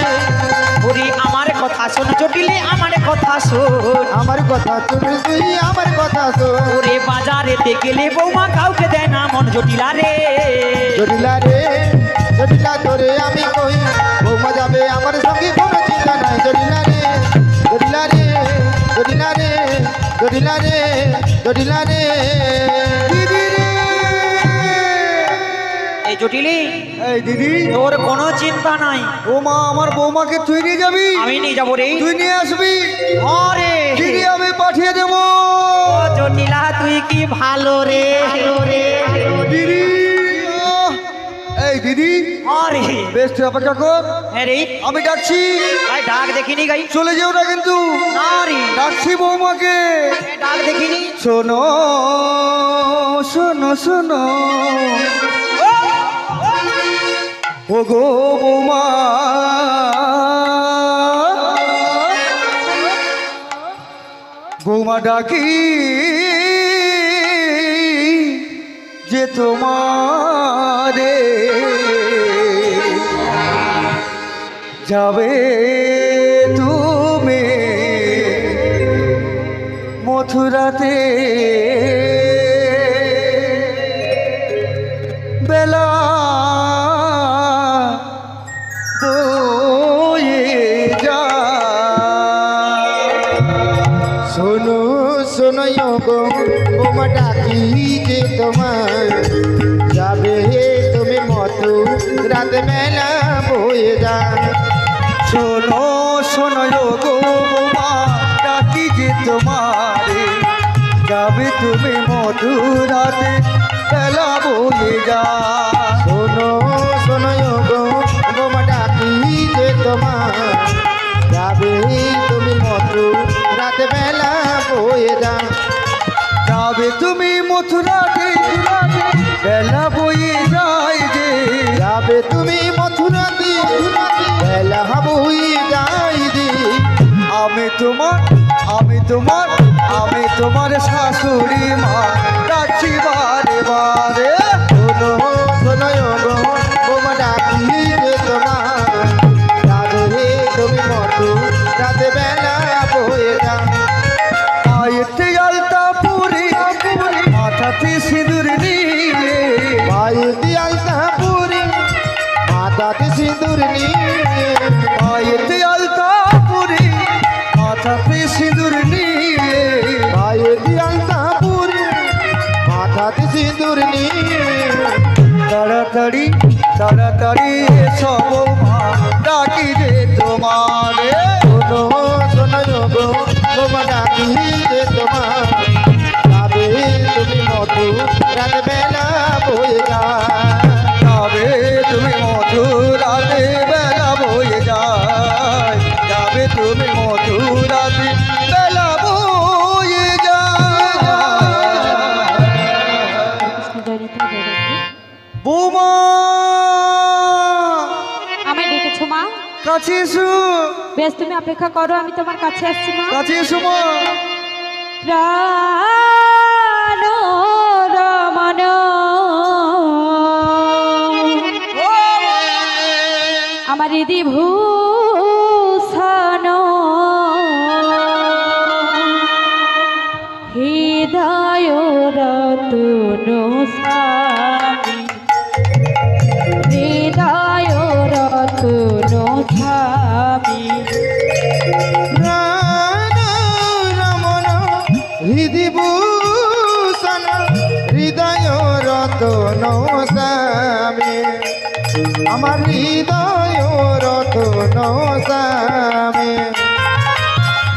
ওরে আমার কথা শোন জটিলে আমার কথা শোন। আমার কথা শুন তুই আমার কথা শোন। ওরে বাজারেতে গেলে বৌমা কাউকে দেয় না মন জটিলা রে। জটিলা রে জটিলা তোরে আমি কই বৌমা যাবে আমার সঙ্গে কোনো চিন্তা নাই জটিলা রে। জটিলা রে জটিলা রে জটিলা রে জটিলা রে। দিদি রে এই জটিলি এই দিদি তোর কোনো চিন্তা নাই ও মা আমার বৌমাকে তুই নিয়ে যাবি? আমি নিয়ে যাবো রে। তুই নিয়ে আসবি? আরে দিদি আমি পাঠিয়ে দেবো। ও জটিলা তুই কি ভালো রে দিদি আহ! এই দিদি আরে বেশ তুই অপেক্ষা কর, হ্যাঁ রে আমি ডাকছি। গাই ডাক দেখিনি গাই চলে যেও না কিন্তু। না রে ডাকছি বৌমাকে। ডাক দেখিনি। শোনো শোনো শোনো ও গো বৌমা বৌমা ডাকি যে তোমারে যাবে তুমি মথুরাতে বেলা বয়ে যা। শোনো শোনো গো বৌমা ডাকি যে তোমার যাবে তুমি মতো রাত মেলা বয়ে যা। শোনো শোনো গো বৌমা ডাকি যে তোমারে যাবে তুমি মধুরাতে বেলা বয়ে যা শোনো শোনো গো বোমা ডাকি যে তোমার যাবে তুমি মধু রাতে বেলা বয়ে যা যাবে তুমি মথুরাতে বেলা বয়ে যায় যে যাবে তুমি মথুরাতে বেলা বয়ে যায় যে আমি তোমার শাশুড়ি মা ডাকছি বারে বারে শোনো শোনো গো বোমা ডাকি যে তোমার যাবে তুমি মধু রাতে বেলা বয়ে যা পায়েতে আলতা পুরি মাথাতে সিঁদুর নিয়ে পায়ে দিয়ালতা পুরি মাথাতে সিঁদুর নিয়ে পায়েতে আলতা পুরি মাথাতে সিঁদুর নিয়ে পায়ে দিয়ালতা পুরি মাথাতে সিঁদুর নিয়ে তাড়াতাড়ি তাড়াতাড়ি সব মা ডাকি রে তোমারে শোনো শোনো গো বোমা ডাকি যে তোমার যাবে তুমি মধু রাত বেলা বয়ে যা যাবে তুমি মধুরাতে বেলা বয়ে যায় যাবে তুমি মধুরাতে বেলা বয়ে যায় বৌমা আমায় ডেকেছো মা? কাছে এসো বেশ, তুমি অপেক্ষা করো, আমি তোমার কাছে আসছি মা। কাছে এসো মা প্রাণ রমণ আমার হৃদি ভূষণ হৃদয় রতন স্বামী হৃদয় রতন স্বামী প্রাণ রমণ হৃদি ভূষণ হৃদয় রতন স্বামী আমার হৃদয় রতন স্বামী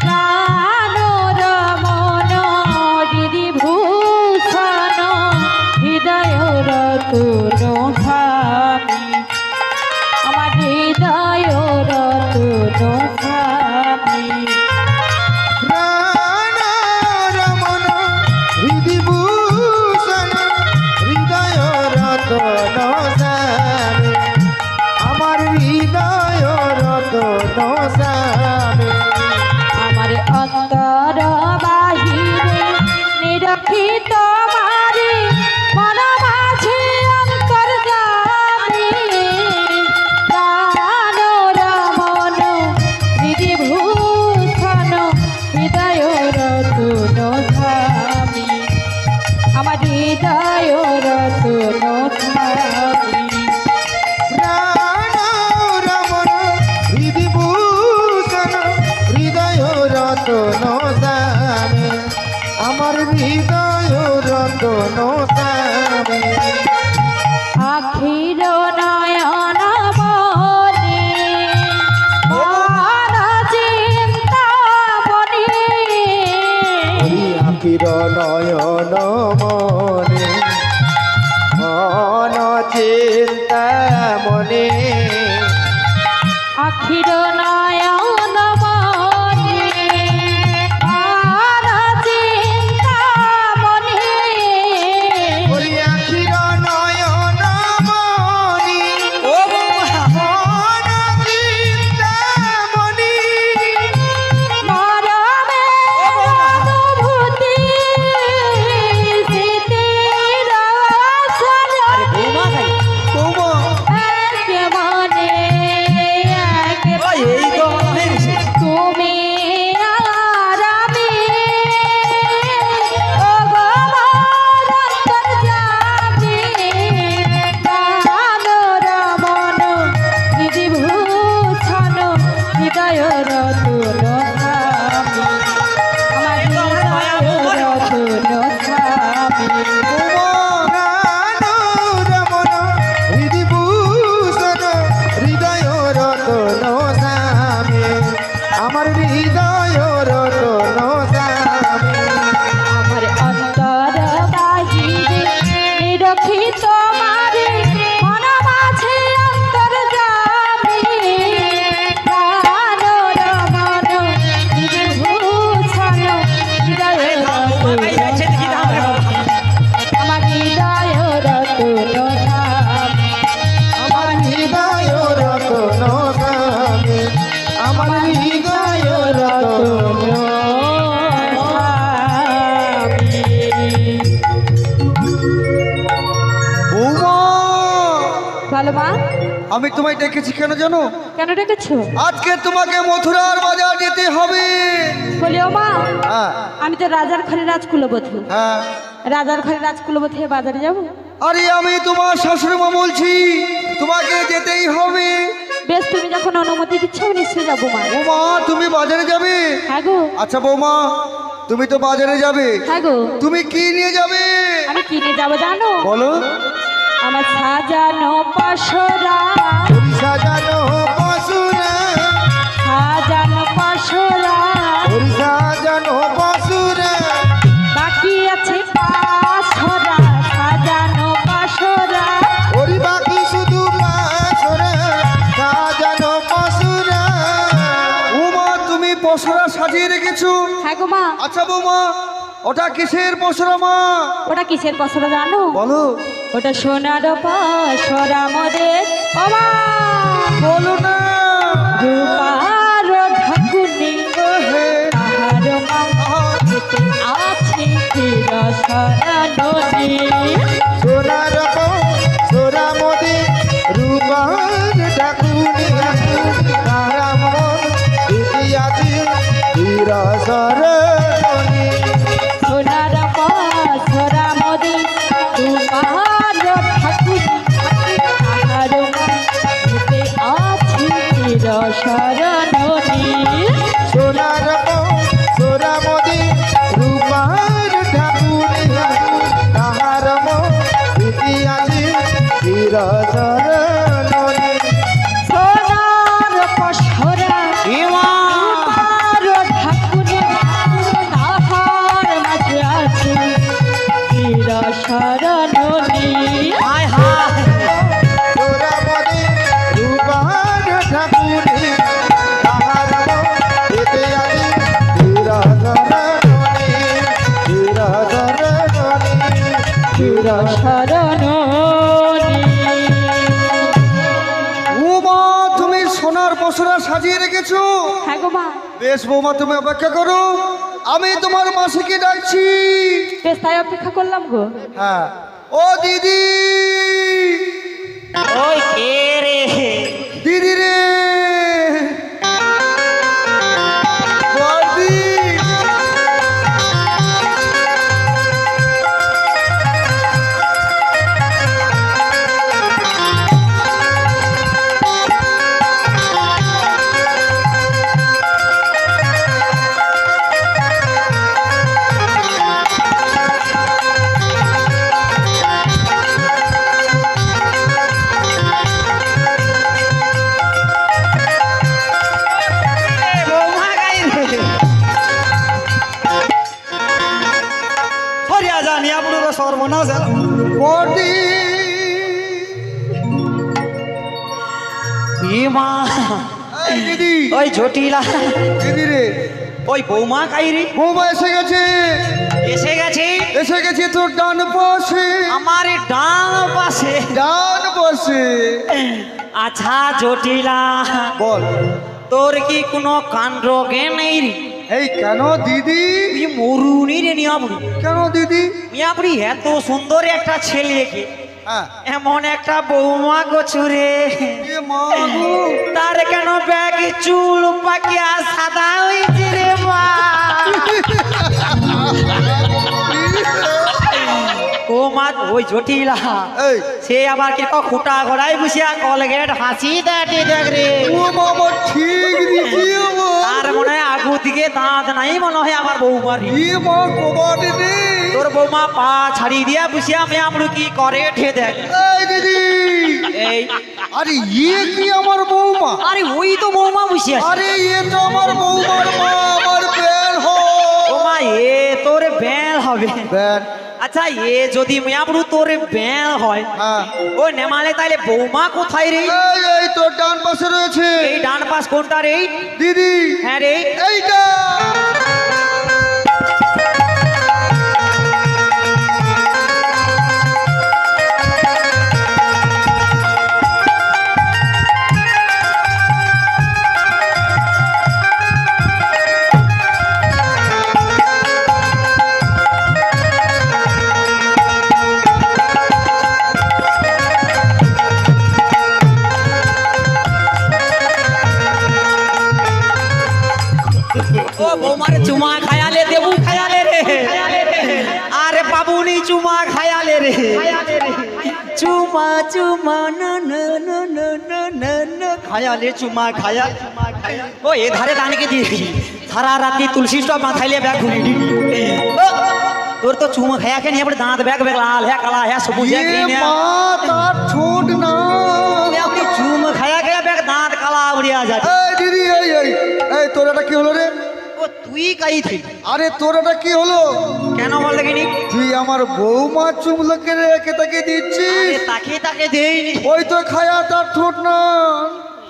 প্রাণ রমণ হৃদি ভূষণ হৃদয় রতন স্বামী আমার হৃদয় রতন স্বামী প্রাণ রমণ হৃদি ভূষণ হৃদয় রতন স্বামী আমার হৃদয় রতন স্বামী আমার অন্তর বাহিরে নিরক্ষিত মারি মন মাঝে অঙ্ক বলো মা, আমি তোমায় ডেকেছি কেন জানো? কেন ডেকেছো? আজকে তোমাকে মথুরার বাজার যেতে হবে। বলিও মা, হ্যাঁ আমি তো রাজার ঘরে রাজকুলবধূ, হ্যাঁ। রাজার ঘরে রাজকুলবধূ হয়ে বাজারে যাব? আরে আমি তোমার শাশুড়িমা বলছি, তোমাকে যেতেই হবে। বেশ, তুমি যখন অনুমতি দিচ্ছ আমি নিশ্চয়ই যাবো মা। বৌমা তুমি বাজারে যাবে? হ্যাঁ গো। আচ্ছা বৌমা, তুমি তো বাজারে যাবে, হ্যাঁ গো। তুমি কি নিয়ে যাবে আমি কিনে যাবো জানো? বলো। আমার সাজানো পাশরা, সাজানো বাসুরা, সাজানো পাশরা, সাজানো বাসুরা, বাকি আছে পাশরা, সাজানো পাশরা। ওরি বাকি শুধু বাসুরা, সাজানো বাসুরা। বৌমা তুমি পশরা সাজিয়ে রেখেছো? হ্যাঁ গো মা। আচ্ছা বৌমা, ওটা কিসের পশরা মা? ওটা কিসের পাশরা জানো? বলো। ওটা সোনার পাশরা মোদের। ও মা, বলো না। রূপার ঢাকুনি তাহার মাঝেতে আছে চিরসরণী। সোনার সোরা মোদি রূপার ডাকুনি, তারা মন ইতিহাসি চিরসরণী। সোনার পাশরা মোদের রূপার ঢাকুনি তাহার মাঝেতে আছে চিরসরণী। সোনার সোরা মোদি রূপার ঠাকুরি, তাহার ইতিহাসি চিরসরণী। সোনার পাশরা রূপার ঢাকুনি তাহার মাঝে আছে চিরসরণী। হায় হায় সোরা মোদি রূপার ঠাকুরি, তাহার ইতিহাসি চিরসরণী, চিরসরণী, চিরসরণী। বৌমা তুমি সোনার পশরা সাজিয়ে রেখেছো? হ্যাঁ গো মা। বেশ বৌমা, তুমি অপেক্ষা করো, আমি তোমার মাসিকে ডাকছি। বেশ, তাই অপেক্ষা করলাম গো। হ্যাঁ। ও দিদি, ওই কে রে? দিদি রে, বড়দি। বৌমা গাই রে। হরিয়া জানি আপনার সর্বনাশ। বড়দি, মা এই দিদি, ওই জটিলা, দিদি রে, ওই বৌমা গাই রে বৌমা এসে গেছে, এসে গেছে। এসে গেছে তোর ডান পাশে, আমার ডান পাশে। ডান পাশে। আচ্ছা জটিলা, বল। তোর কি কোনো কাণ্ড জ্ঞান নেই রে? এই কেন দিদি? তুই মরুনি রে নিয়াবুড়ি। কেন দিদি? নিয়াবুড়ি এত সুন্দর একটা ছেলেকে হ্যাঁ। এমন একটা বৌমা গোছুরে, এ মা গো। তার কেন ব্যাগ চুল পাকিয়া সাদা হয়েছে রে মা। ও মা, ওই জটিলা এই সে আবার কি খুঁটা ঘোড়ায় বসিয়া কলগেট হাসি দেয় দেখ রে। ও বাবা, ঠিক দিদি ও। তার মনে হয় আগু দিকে দাঁত নাই, মনে হয় আমার বৌমার। এ মা কোবাটি রে। তোর বৌমা পা ছাড়ি দিয়া বসিয়া মেয়ামড়ু কি করে ঠে দেখ। এই দিদি, এই আরে ইয়ে কি আমার বৌমা? আরে ওই তো বৌমা বসিয়া। আরে ইয়ে তো আমার বৌমার মা, আমার বেল হো। ও মা, এ তোর বেল হবে। বেল। আচ্ছা এ যদি মেয়ামড়ু তোর বেল হয়, হ্যাঁ। ও নেমালে তাইলে বৌমা কোথায় রে? এই তোর ডান পাশে রয়েছে। এই ডান পাশ কোনটা রে? দিদি, হ্যাঁ রে। এইটা। খায়ালে রে চুমা চুমা না না না না না না না খায়ালে চুমা খায়া ও এ ধারে দানিকে দিয়ে সারা রাতি তুলসী সব মাথাইলে ব্যাগ ঘুরি তোর তো চুমা খায়া কে নিয়ে দাঁত ব্যাগ ব্যাগ লাল হ্যাঁ কালা হ্যাঁ সবুজ হ্যাঁ এ গ্রিন মা তার ছোট না আপনি চুম খায়া কে ব্যাগ দাঁত কালা উড়িয়া যায় এই দিদি এই তোর এটা কি হলো রে? ও তুই কাই থাকি আরে তোর এটা কি হলো? কেন বল দেখিনি তুই আমার বৌমা চুমলোকে রেখে তাকে দিচ্ছিস? তাকে তাকে দেইনি ওই তো খায়া তার ঠোঁট না।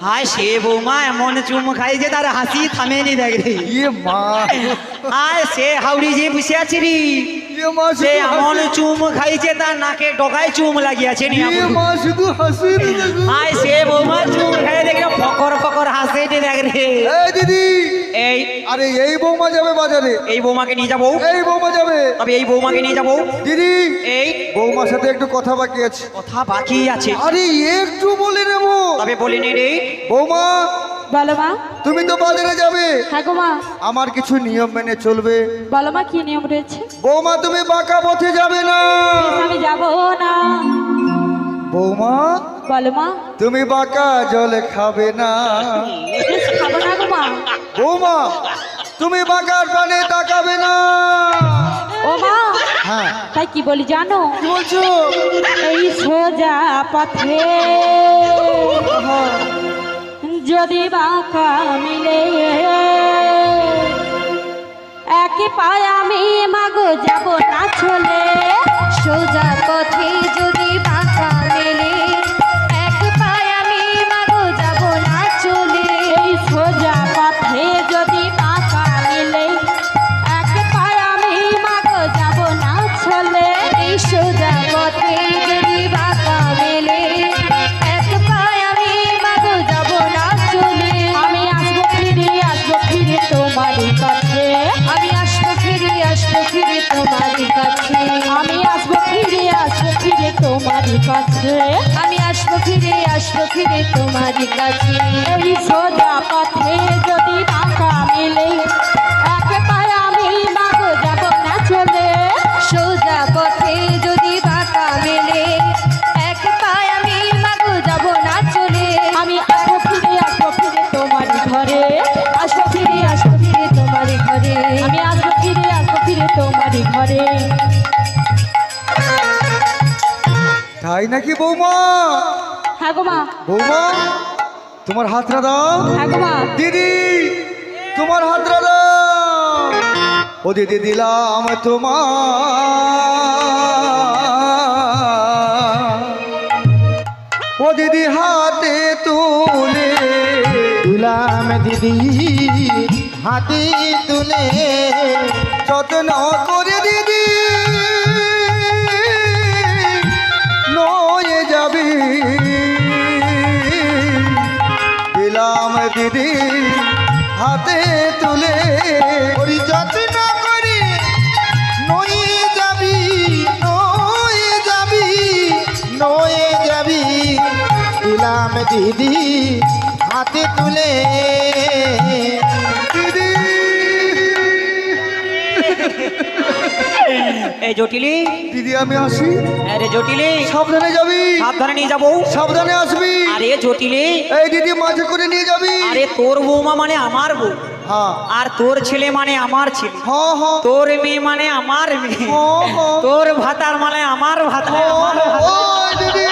হায় সে বৌমা এমন চুম খাই যে তার হাসি থামেনি দেখ রে ইয়ে মা হায় সে হাউড়ি যে বসে আছে রে ইয়ে মা সে শুধু এমন হাসি। চুম খাইছে তার নাকে ডগায় চুম লাগিয়েছে নি ইয়ে মা শুধু হাসি রে দেখো। হায় সে বৌমা চুম খাই দেখে ফকর ফকর হাসে রে দেখ রে এই দিদি এই আরে এই বৌমা যাবে বাজারে, এই বৌমাকে নিয়ে যাবো এই বৌমা যাবে। তবে এই বৌমাকে নিয়ে যাবো দিদি এই বৌমার সাথে একটু কথা বাকি আছে। কথা বাকি আছে আরে একটু বলে নেবো। তবে বলিনি রে বৌমা বলো মা। তুমি তো বাজারে যাবে, হ্যাঁ গো মা। আমার কিছু নিয়ম মেনে চলবে। বলো মা কি নিয়ম রয়েছে? বৌমা তুমি বাঁকা পথে যাবে না। বেশ, আমি যাবো না। বৌমা বলো মা। তুমি বাঁকা জল খাবে না। বেশ, খাবো না গো মা। বৌমা তুমি বাঁকার পানে তাকাবে না। ও মা, হ্যাঁ তাই কি বলি জানো? কি বলছো? এই সোজা পথে যদি বাঁকা মিলে একই পায়ে আমি মাগো যাব না চলে। সোজা পথে যদি বাঁকা মিলে একই পায়ে আমি মাগো যাব না চলে। এই সোজা পথে যদি বাঁকা মিলে একই পায়ে আমি মাগো যাব না চলে। এই সোজা পথে যদি বাঁকা মিলে এক পায়ে আমি মাগো যাব না চলে। আমি আসবো ফিরে তোমারই কাছে। আমি আসবো ফিরে তোমারই কাছে। আমি আসবো ফিরে তোমারই কাছে। আমি আসবো ফিরে তোমারই কাছে। এই সোজা পথে যদি বাঁকা মিলে এক পায়ে আমি মাগো যাব না চলে। সোজা পথে যদি বাঁকা মিলে এক পায়ে আমি মাগো যাব না চলে। আমি আসবো ফিরে তোমারই ঘরে। আসবো ফিরে তোমারই ঘরে। আমি আসবো ফিরে তোমারই ঘরে। তাই নাকি বৌমা? হ্যাঁ গো মা। বৌমা তোমার হাতটা দাও। হ্যাঁ গো মা। দিদি তোমার হাতটা দাও। ও দিদি দিলাম তোমার। ও দিদি হাতে তুলে দিলাম দিদি হাতে তুলে যত্ন করে দিদি নয়ে যাবি। দিলাম দিদি হাতে তুলে ওরি যত্ন করে নয়ে যাবি নয়ে যাবি নয়ে যাবি দিলাম দিদি হাতে তুলে দিদি এই জটিলি দিদি আমি আসি। আরে জটিলি সাবধানে যাবি, সাবধানে নিয়ে যাবো সাবধানে আসবি। আরে জটিলি এই দিদি মাঝে করে নিয়ে যাবি। আরে তোর বৌমা মানে আমার বউ হ্যাঁ আর তোর ছেলে মানে আমার ছেলে হ্যাঁ হ্যাঁ তোর মেয়ে মানে আমার মেয়ে হ্যাঁ, হ্যাঁ। তোর ভাতার মানে আমার ভাতা আমার ভাতা। ওই দিদি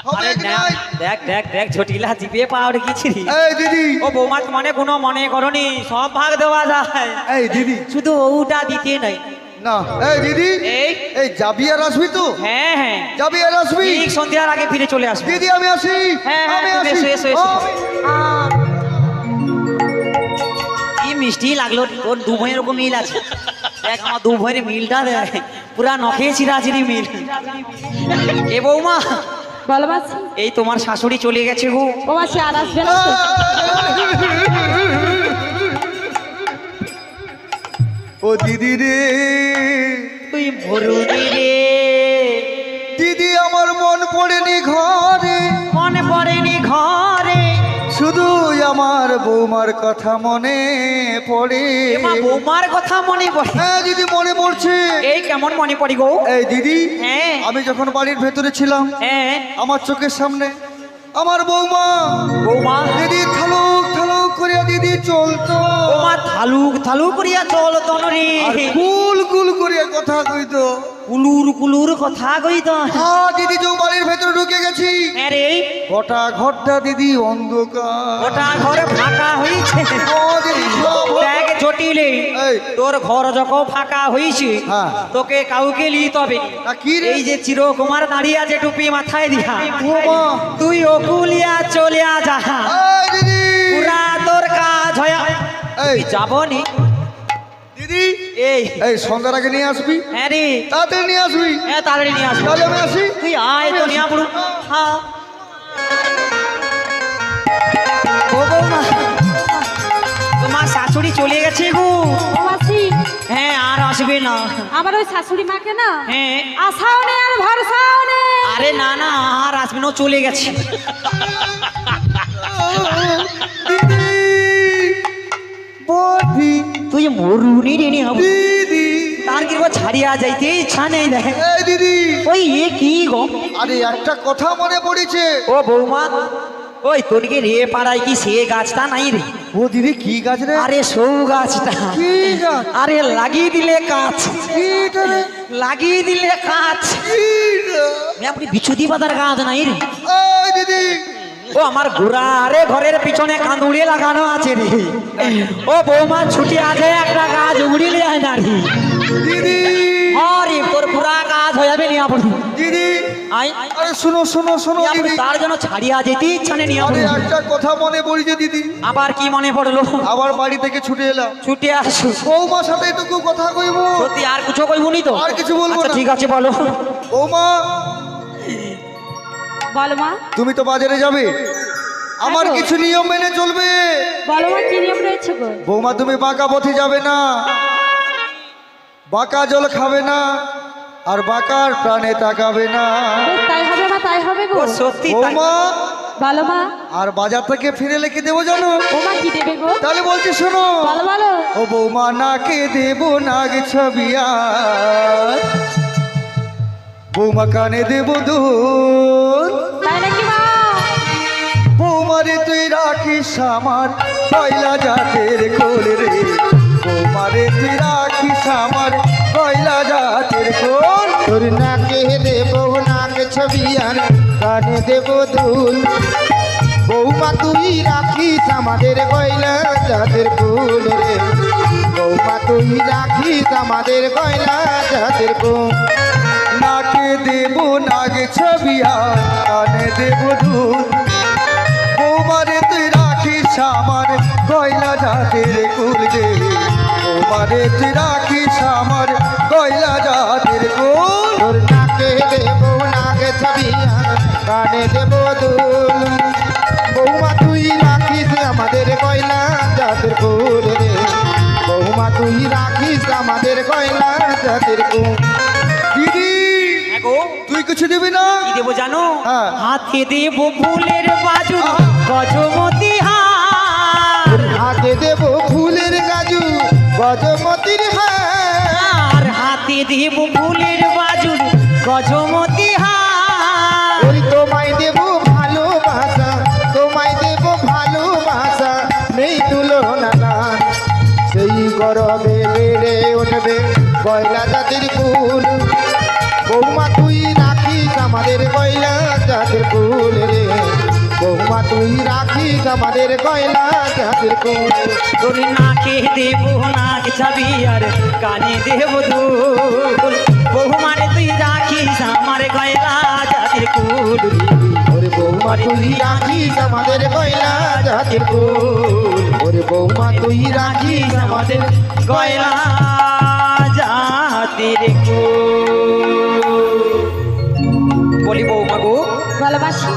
হবে আরে কি নাই? দেখ দেখ দেখ ঝটিলা জিপে পাওয়ার কিছু এই দিদি ও বৌমা মানে কোনো মনে করনি সব ভাগ দেওয়া যায় এই দিদি শুধু ওটা দিতে নাই না এই দিদি এই এই যাবি আর আসবি তো? হ্যাঁ হ্যাঁ যাবি আর আসবি? ঠিক সন্ধ্যার আগে ফিরে চলে আসবে দিদি আমি আসি। হ্যাঁ, হ্যাঁ, আমি তুমি আসি। এসো, এসো, এসো। আমি- কি মিষ্টি লাগলো তোর দু ভাইয়ের ওরকম মিল আছে দেখ আমার দু ভাইয়ের মিলটা দেখ পুরা নখে চিরাচিরি মিল এ বৌমা বলো মাসি। এই তোমার শাশুড়ি চলে গেছে গো ও মাসি আর আসবে না তো? ও দিদি রে তুই মরুনি রে দিদি আমার মন পড়েনি ঘরে, মনে পড়েনি ঘরে শুধু আমার আমার বৌমার কথা মনে পড়ে। এমা বৌমার কথা মনে পড়ে? হ্যাঁ দিদি মনে পড়ছে। এই কেমন মনে পড়ে গো? এই দিদি, হ্যাঁ। আমি যখন বাড়ির ভেতরে ছিলাম, হ্যাঁ আমার চোখের সামনে আমার বৌমা বৌমা দিদি থালুক থালুক করিয়া দিদি চলতো, বৌমা থালুক থালুক করিয়া চল তনরে, আর কুল কুল করিয়া কথা কইতো। কুলুর কুলুর কথা কইত। হ্যাঁ দিদি, যে বাড়ির ভেতরে ঢুকে গেছি, হ্যাঁ রে, গোটা ঘরটা দিদি অন্ধকার। ওটা ঘর ফাঁকা হয়েছে। ও দিদি সব দেখ জটিলে, এই। তোর ঘর যখন ফাঁকা হয়েছে, হ্যাঁ। তোকে কাউকে লিতে হবে না। না, কি রে? এই যে চিরকুমার দাঁড়িয়ে আছে টুপি মাথায় দিয়া, ও মা। তুই ওকুলিয়া চলিয়া যা, এই দিদি, পুরা তোর কাজ হয়ে এই যাবনি। দিদি, এই এই সন্ধ্যার আগে নিয়ে আসবি, হ্যাঁ রে, তাড়াতাড়ি নিয়ে আসবি। হ্যাঁ তাড়াতাড়ি নিয়ে আসবো। তাহলে আমি আসি। তুই আয় তো নিয়ে পড়ু। হ্যাঁ ও বৌমা, তোমার শাশুড়ি চলে গেছে গো। ও মাসি, হ্যাঁ আর আসবে না। আমার ওই শাশুড়ি মাকে না হ্যাঁ আশাও নেই আর ভরসাও নেই। আরে না না, আর আসবে না, ও চলে গেছে। দিদি, বৌদি, তুই মরুনি রে নি হবু, দিদি, তার কি ছাড়িয়া যাইতে ইচ্ছা নেই। দেখ এই দিদি, ওই এ কি গো? আরে একটা কথা মনে পড়েছে। ও বৌমা, ওই তোর কি রে পাড়ায় কি সে গাছটা নাই রে? ও দিদি, কি গাছ রে? আরে সৌ গাছটা। কি গাছ? আরে লাগিয়ে দিলে কাজ, কিটা রে? লাগিয়ে দিলে কাজ। কিটা? আপনি বিছুতি পাতার গাছ নাই রে? এই দিদি, ও আমার ঘোড়া, আরে ঘরের পিছনে কাঁদুড়ে লাগানো আছে রে। ও বৌমা ছুটি আছে, একটা গাছ উড়িলে হয় না রে। দিদি, আরে তোর পুরা কাজ হয়ে যাবে নিয়ে আপনি দিদি, আই আরে শোনো শোনো শোনো আপনি দিদি, তার জন্য ছাড়িয়া যেতে ইচ্ছা নেই নিয়ে আরে আপনি। একটা কথা মনে পড়েছে দিদি। আবার কি মনে পড়লো? আবার বাড়ি থেকে ছুটে এলাম, ছুটে আসু। বৌমার সাথে একটু কথা কইব। সত্যি আর কিছু কইবো নি তো? আর কিছু বলবো আচ্ছা, না। ঠিক আছে বলো। বৌমা, বলো মা, তুমি তো বাজারে যাবে, আমার হ্যাঁ গো। কিছু নিয়ম মেনে চলবে। বলো মা, কি নিয়ম রয়েছে গো? বৌমা, তুমি বাঁকা পথে যাবে না, বাঁকা জল খাবে না, আর বাঁকার প্রাণে তাকাবে না। বেশ, তাই হবে মা, তাই হবে গো। ও সত্যি তাই। বৌমা, বলো মা, আর বাজার থেকে ফিরে লিখে দেবো জানো? ও মা কি দেবে গো? তাহলে বলছি শোনো। বলো বলো। ও বৌমা, নাকে দেবো নাগ ছবিয়া, বৌমা কানে দেবো দুল, তাই নাকি মা? বৌমারে তুই রাখিস আমার কয়লা জাতের কোল রে, বৌমারে তুই রাখিস আমার কয়লা জাতের কোল। তোর নাকে দেব নাক ছবি আর কানে দেব দুল, বৌমা তুই রাখিস আমাদের গয়লা জাতের ফুল রে, বৌমা তুই রাখিস আমাদের গয়লা জাতের ফুল। নাকে দেবো নাগ ছবি আর কানে দেবো দুল, বৌমারে তুই রাখিস আমার কয়লা জাতের কুল রে, বৌমারে তুই রাখিস আমার কয়লা জাতের কুল। তোর নাকে দেব নাক ছবি আর কানে দেব দুল, বৌমা তুই রাখিস আমাদের গয়লা জাতের ফুল রে, বৌমা তুই রাখিস আমাদের গয়লা জাতের ফুল। দিদি, হ্যাঁ গো, তুই কিছু দিবি না? কি দেবো জানো? হ্যাঁ। হাতে দেব ফুলের বাজু, গজমতি হার। হাতে দেব ফুলের গাজু গজমতির হার, আর হাতে দেব ফুলের বাজু, গজমতি হার। ওই তোমায় দেব ভালোবাসা, তোমায় দেব ভালোবাসা, নেই তুলনা গান, সেই গরবে বেড়ে উঠবে গয়লা জাতির ফুল, বৌমা তুই রাখিস আমাদের গয়লা জাতির ফুল রে, বৌমা তুই রাখিস আমাদের গয়লা জাতির ফুল। তোর নাকে দেব নাক ছবি আর কানে দেব দুল, বহুমারে তুই রাখিস আমার গয়লা জাতির কুল। ওরে বৌমা তুই রাখিস আমাদের গয়লা জাতির ফুল, ওরে বৌমা তুই রাখিস আমাদের গয়লা জাতির কুল। বলি বৌমা গো, বলো মাসি।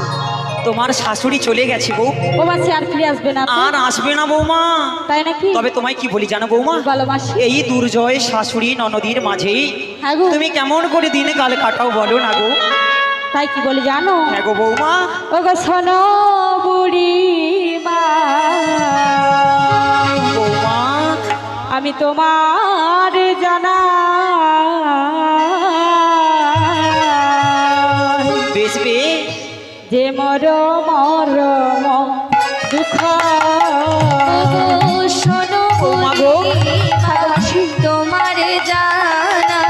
তোমার শাশুড়ি চলে গেছে গো, ও মাসি আর ফিরে আসবে না তো? আর আসবে না বৌমা। তাই নাকি? তবে তোমায় কি বলি জানো বৌমা, বলো মাসি। এই দুর্জয় শাশুড়ি ননদীর মাঝে হ্যাঁ গো। তুমি কেমন করে দিন কাল কাটাও বলো না গো। তাই কি বলে জানো? হ্যাঁ গো বৌমা, ও গো শোনো বুড়ি মা, আমি তোমার জানা বেশ বেশ যে মরম দুঃখ শোনো তোমার জানা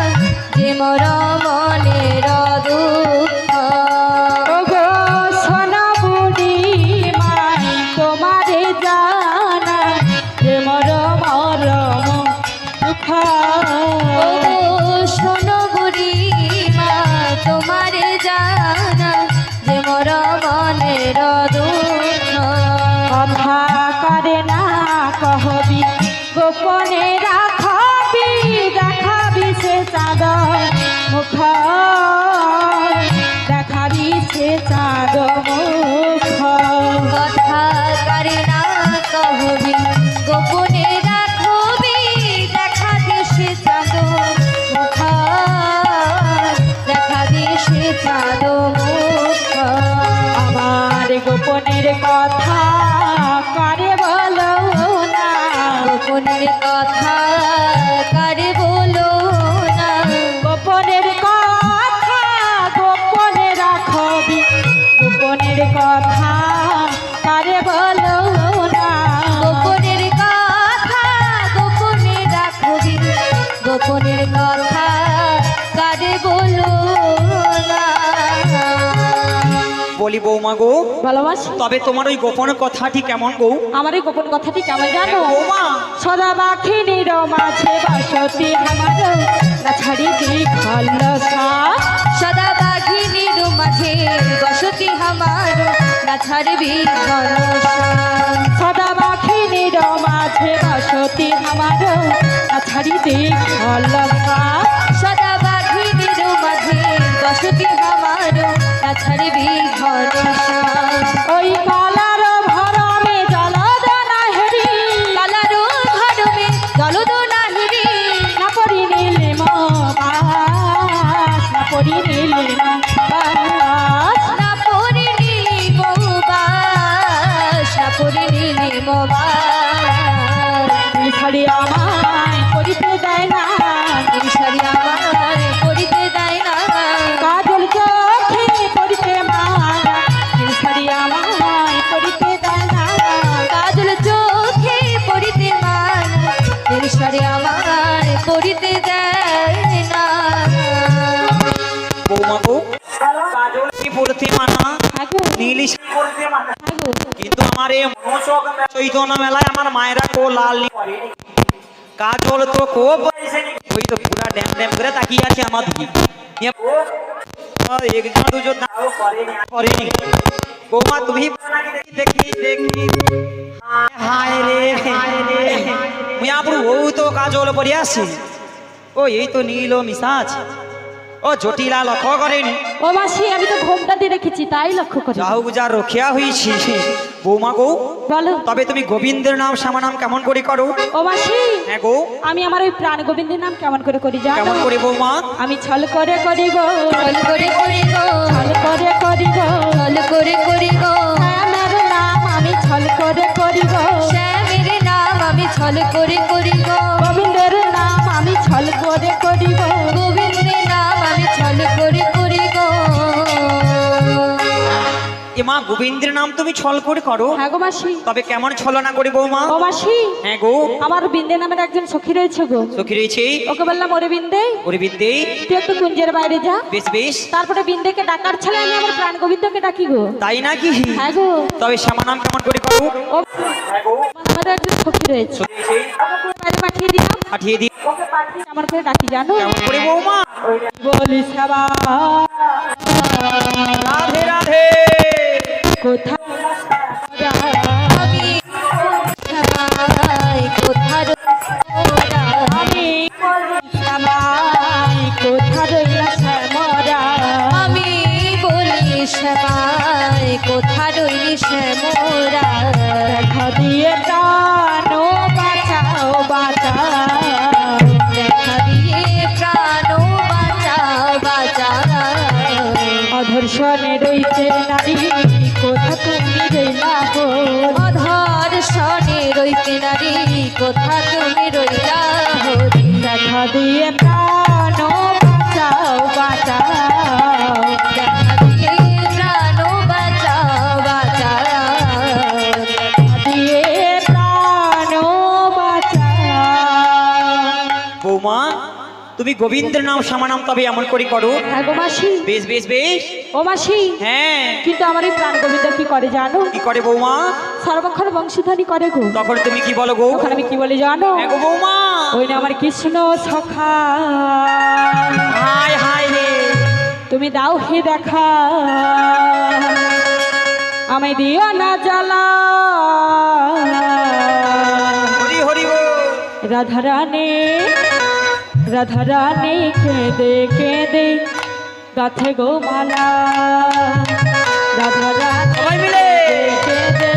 যে মনের দুঃখ শোনো বুড়ি মাই তোমার জানা যে মরম দুঃখ শোনো বুড়ি মা তোমার জানা যে মোর মনের দুঃখ কথা করে না কহবি গোপনে রাখবি দেখাবি সে চাঁদ মুখ দেখাবি সে চাঁদ মুখ কথা করে না কহবি গোপনে রাখবি দেখাবি সে চাঁদ মুখ দেখাবি সে চাঁদ মুখ আমার গোপনের কথা কারে বলো না গোপনের কথা কারে বলো না গোপনের কথা গোপনে রাখবি গোপনের কথা কারে বলো না গোপনের কথা গোপনে রাখবি গোপনের কথা কারে বলো না বলি বৌমা গো ভালোবাসি তবে তোমার ওই গোপন কথাটি কেমন গো? আমার এই গোপন কথাটি কেমন জানো বৌমা সদা বাখিনীর মাঝে বাসতি আমার না ছাড়ি দি খলসা সদা বাঘিনীর মাঝে বসতি আমার না ছাড়বি খলসা সদা বাঘিনীর মাঝে বসতি আমার না ছাড়ি দি খলসা সদা বাঘিনীর মাঝে বসতি আমার না ছাড়বি খলসা ওই কালার ভরমে জলদ না হেরি কালার ভরমে জলদ না হেরি না পড়ি নীলে বাস না পড়ি নীলে বাস না পড়ি নীলে বাস না পড়ি নীলে বাস ছাড়ি আমায় পড়িতে দেয় না ছাড়ি আমায় পড়িতে দেয় না কাজল চোখে পড়িতে মানা ছাড়ি আমায় পড়িতে দেয় না কাজল চোখে পড়িতে মানা ছাড়ি আমায় পড়িতে দেয় না বৌমা গো কাজল কি পড়তে মানা আগো নীলিশ পড়তে মানা আগো কিন্তু আমার এই মনোচক চৈতন্য মেলায় আমার মায়েরা কো লাল কাজল তো কো ওই তো পুরা ড্যাম ড্যাম করে তাকিয়ে আছে আমার দিকে একজন দুজন করেনি বৌমা তুমি দেখি দেখি হায় রে মুই আপুর ও তো কাজল পরে আসি ও এই তো নীল মিশা আছে ও জটিলা লক্ষ্য করেনি ও মাসি আমি তো ঘোমটা দিয়ে রেখেছি তাই লক্ষ্য করি যাহু যা রক্ষা হয়েছি বৌমা গো বলো তবে তুমি গোবিন্দের নাম শ্যামা নাম কেমন করে করো? ও মাসি হ্যাঁ গো আমি আমার ওই প্রাণ গোবিন্দের নাম কেমন করে করি জানো কেমন করে বৌমা? আমি ছল করে করি গো ছল করে করি গো ছল করে করি গো ছল করে করি গো শ্যামের নাম আমি ছল করে করি গো শ্যামের নাম আমি ছল করে করি গো গোবিন্দের নাম আমি ছল করে করি গো গোবিন্দের নাম আমি ছল করে করি গো এ মা গোবিন্দের নাম তুমি ছল করে করো? হ্যাঁ গো মাসি তবে কেমন ছলনা করি বৌমা? ও মাসি হ্যাঁ গো আমার বিন্দে নামের একজন সখী রয়েছে গো সখী রয়েছে ওকে বললাম ওরে বিন্দে ওরে বিদ্যে তুই একটু কুঞ্জের বাইরে যা বেশ বেশ তারপরে বিন্দেকে ডাকার ছেলে আমি আমার প্রাণ গোবিন্দকে ডাকি গো তাই নাকি? হ্যাঁ গো তবে শ্যামা নাম কেমন করে করো? ও আমাদের একজন সখী রয়েছে সখী রয়েছে, ওকে বাইরে পাঠিয়ে দিলাম পাঠিয়ে দিই ওকে পাঠিয়ে আমার করে ডাকি জানো কেমন করে বৌমা? বলি সবা রাধে রাধে কোথায় আমি কোথা আমি কোথা রইলা শ্যামরা আমি বলি শ্যামাই কোথা রইলি শ্যামরা দেখা দিয়ে প্রাণ বাঁচাও বাঁচাও দেখা দিয়ে প্রাণ বাঁচাও বাঁচাও অধর্ষণে রইছে নারী কোথা তুমি রইলা হো অধর্ষণে রইছে নারী কোথা তুমি রইলা তুমি গোবিন্দের নাম শ্যামা নাম তবে এমন করে করো। হ্যাঁ গো মাসি। বেশ বেশ বেশ। ও মাসি, হ্যাঁ কিন্তু আমার এই প্রাণ গোবিন্দ কি করে জানো? কি করে বৌমা? সর্বক্ষণ বংশধারী করে গো। তখন তুমি কি বলো গো? ওখানে আমি কি বলি জানো? হ্যাঁ গো বৌমা। ওই না আমার কৃষ্ণ সখা, হায় হায় রে, তুমি দাও হে দেখা, আমায় দিও না জ্বালা। হরি হরি বল। রাধারানী রাধারানী কেঁদে কেঁদে গাছে গো মালা, রাধারানী সবাই মিলে কেঁদে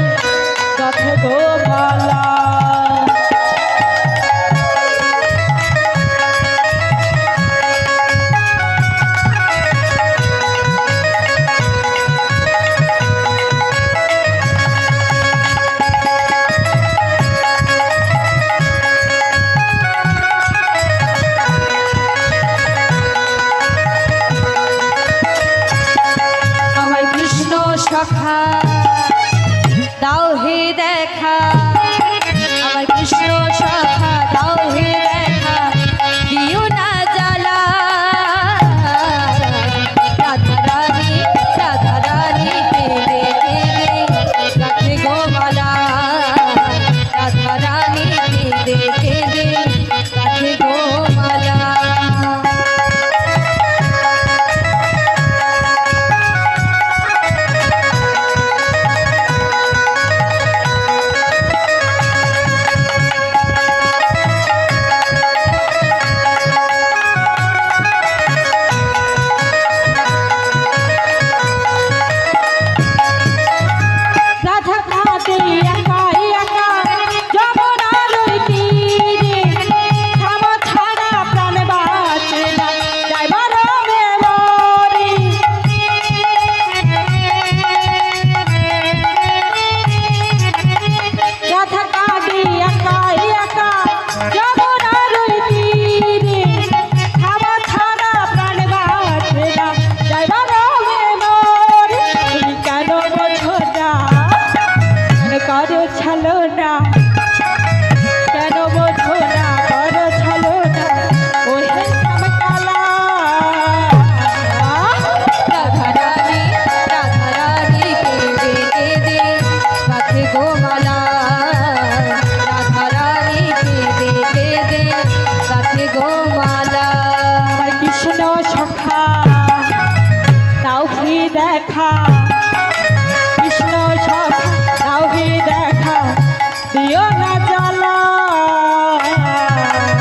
গাছে গো মালা। আমায় কৃষ্ণ সখা দাও হে দেখা, আমার কৃষ্ণ সখা দাও হে দেখা, দিও না জ্বালা। রাধারানী রাধারানী কেঁদে কেঁদে গাছে গো মালা, রাধারানী কেঁদে কেঁদে গাছে গো মালা। রাধা কাঁদে একা একা যমুনার ওই তীরে, থামা ছাড়া প্রাণ বাঁচে না, যাইবার মেমরি। রাধা কাঁদে একা একা যমুনার ওই তীরে, থামা ছাড়া প্রাণ বাঁচে না, যাইবার মেমরি। তুমি কেন বোঝো না, করো ছালো না, কেন বোঝো না, করো ছালো না, ও হে শ্যামকালা। রাধারানী রাধারানী কেঁদে কেঁদে গাছে গো মালা, রাধারানী কেঁদে কেঁদে গাছে গো মালা। আমার কৃষ্ণ সখা তাও কি দেখা, কৃষ্ণ সখা তাও কি দেখা, দিও না জ্বালা।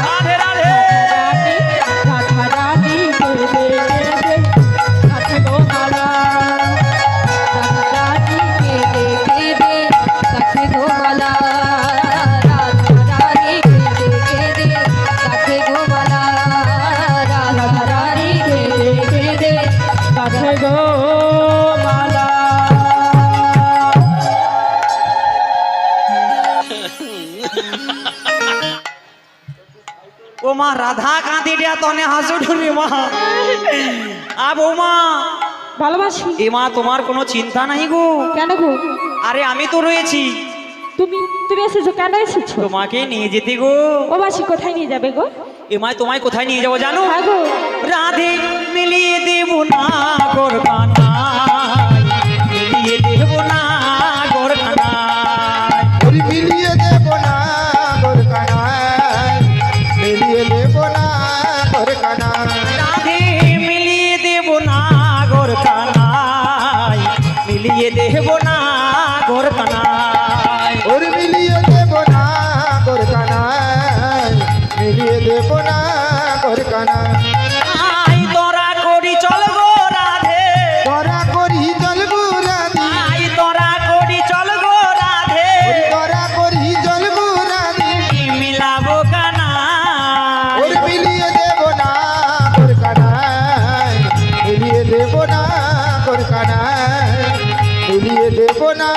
রাধে রাধে। রাধারানী কেঁদে কেঁদে গাছে গো মালা, রাধারানী কেঁদে কেঁদে গাছে গো মালা, রাধারানী কেঁদে কেঁদে গাছে গো মালা, রাধারানী কেঁদে কেঁদে গাছে গো মালা। ও মা রাধা কাঁদে ডিয়া তনে হাসুডুনি মা। আ বৌমা, ভালোবাসি। এ মা তোমার কোনো চিন্তা নাই গো। কেন গো? আরে আমি তো রয়েছি, তুমি তুমি এসেছো, কেন এসেছো? তোমাকে নিয়ে যেতে গো। ও মাসি কোথায় নিয়ে যাবে গো? এ মা তোমায় কোথায় নিয়ে যাবো জানো? হ্যাঁ গো। রাধে মিলিয়ে দেব না গোর কানায়, মিলিয়ে দেব না গোর কানায়। ওরে মিলিয়ে দেব না গোর কানায়, মিলিয়ে দেব না গোর কানায়। রাধে মিলিয়ে দেব না গোর কানায়, মিলিয়ে দেব না গোর কানায়। ওরে মিলিয়ে দেব না গোর কানায়, মিলিয়ে দেব না গোর কানায়। আই তোরা করি চল গো রাধে, তোরা করি জল গুরাদি, আই তোরা করি চল গো রাধে, তোরা করি জল গুরাদি। মিলাবো কানায়। ওরে মিলিয়ে দেব না গোর কানায়, মিলিয়ে দেব না গোর কানায়, মিলিয়ে দেব না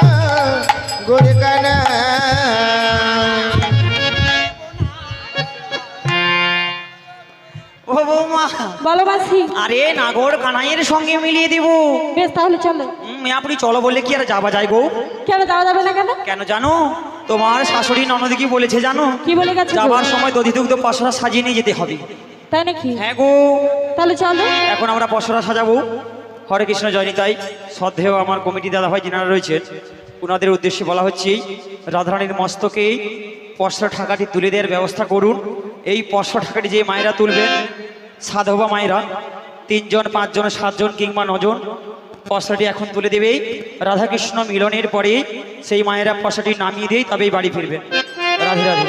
গোর কানায়। ও বৌমা, বলো মাসি। আরে নাগর কানাইয়ের সঙ্গে মিলিয়ে দিব। বেশ তাহলে চলো। আপনি চলো বললে কি আর যাওয়া যায় গো? কেন যাওয়া যাবে না কেন? কেন জানো? তোমার শাশুড়ি ননদ কি বলেছে জানো? কি বলে গেছে গো? যাবার সময় দধি দুগ্ধ পশরা সাজিয়ে নিয়ে যেতে হবে। তাই নাকি? হ্যাঁ গো, তাহলে চলো। এখন আমরা পসরা সাজাবো। হরে কৃষ্ণ জয়নিতাই। শ্রদ্ধেয় আমার কমিটি দাদা ভাই যিনারা রয়েছেন, ওনাদের উদ্দেশ্যে বলা হচ্ছে রাধারানীর মস্তকে পসরা ঠাকাটি তুলে দেওয়ার ব্যবস্থা করুন। এই পসরা ঠাকাটি যে মায়েরা তুলবেন, সাধবা মায়েরা 3 জন 5 জন 7 জন কিংবা 9 জন পসরাটি এখন তুলে দেবে। রাধাকৃষ্ণ মিলনের পরে সেই মায়েরা পসরাটি নামিয়ে দিয়ে তবেই বাড়ি ফিরবেন। রাধে রাধে।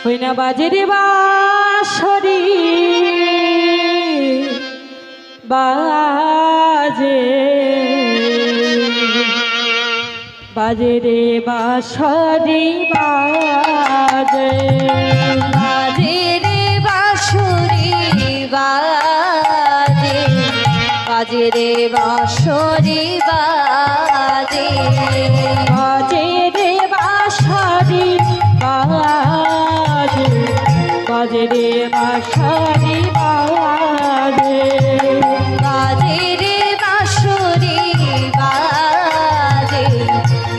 হই না বাজে রে বাঁশরি বাজে, বাজে রে বাঁশরি বাজে, বাজে রে বাঁশরি বাজে, বাজে রে বাঁশরি বাজে, বাজে রে বাঁশরি বাজে, বাজে রে বাঁশরি বাজে, বাজে রে বাঁশরি বাজে,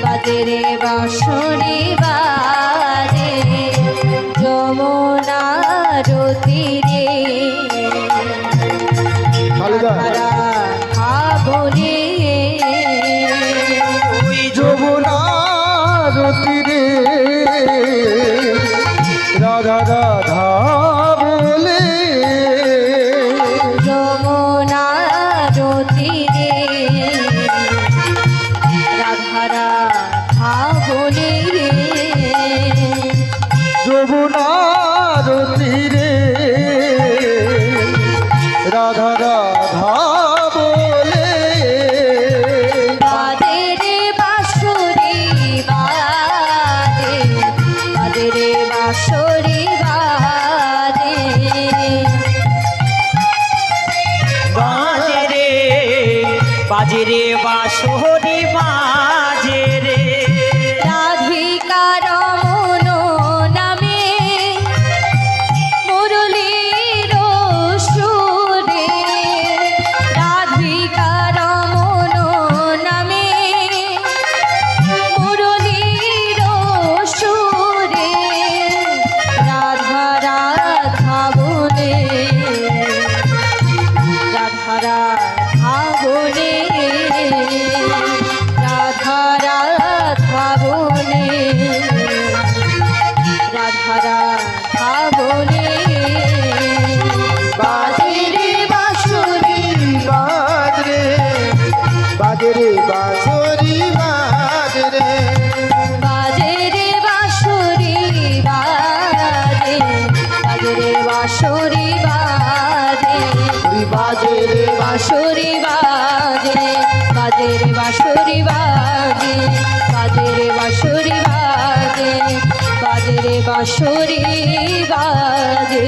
বাজে রে বাঁশরি বাজে, যমুনার তীরে খালেদা ভাবনে ওই যমুনার তীরে রাধা রাধা বলে, যমুনার তীরে রাধা রাধা বলে, যমুনার তীরে রাধা রাধা বলে, বাজে রে বাঁশরি বাজে, বাজে রে বাঁশরি বাজে, বাজে রে, বাজে রে বাঁশরি বাজে রে। রাধিকার মন নামে মুরলীর সুরে, রাধিকার মন নামে মুরলীর সুরে, রাধা রাধা বলে, রাধা রাধা বলে, রাধা রাধা বলে, রাধা রাধা বলে, বাজে রে বাঁশরি বাজরে বাজরে বাঁশরি বাজরে, বাজে রে বাঁশরি বাজে, বাজে রে বাঁশরি বাজে, বাজে রে বাঁশরি বাজে, বাজে রে বাঁশরি বাজে, বাজে রে বাঁশরি বাজে, বাজে রে বাঁশরি বাজে।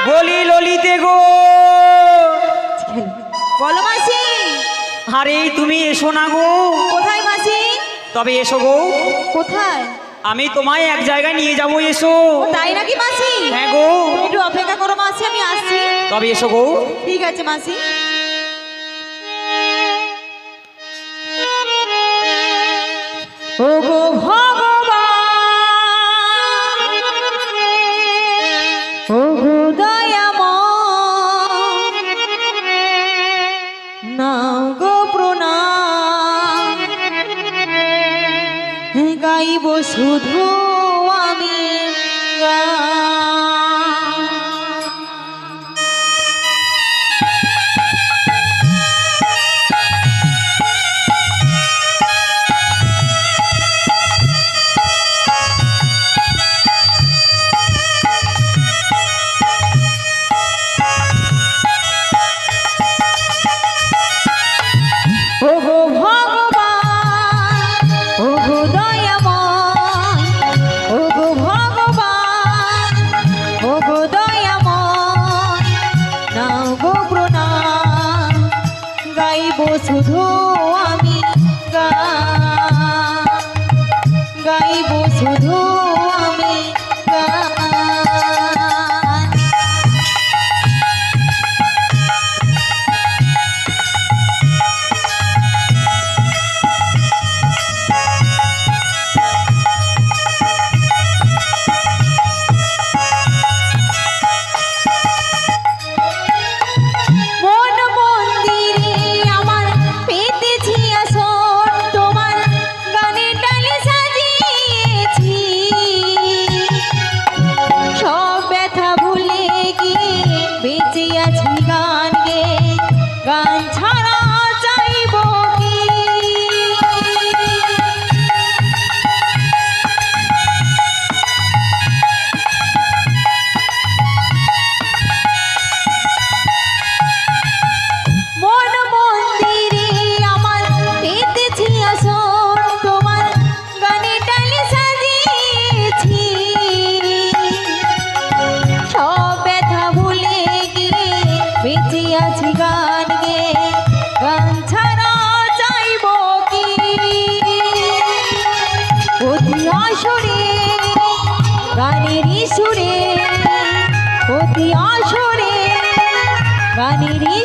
বলি ললিতে গো, বলো মাসি। আরে তুমি এসো না গো। কোথায় মাসি? তবে এসো গো, কোথায়? আমি তোমায় এক জায়গায় নিয়ে যাবো, এসো। তাই নাকি মাসি? হ্যাঁ গো, একটু অপেক্ষা করো মাসি, আমি আসছি। তবে এসো গো। ঠিক আছে মাসি। ও গো ভগবান, ও গো দয়াময়, নাও গো প্রণাম, গাইব শুধু আমি গান। ওগো ভগবান, ওগো দয়াময়, ওগো ভগবান, ওগো দয়াময়, নাও গো প্রণাম, গাইব শুধু আমি গান, গাইব শুধু আমি গান।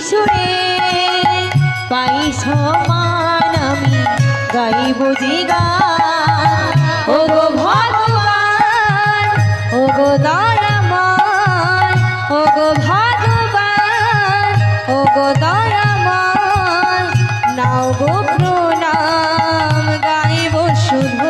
সুরে পাই সমান আমি গাইব যে গান ও গো ভগবান ও গো দয়াময় ও গো ভগবান ও গো দয়াময় নাও গো প্রণাম গাইব শুধু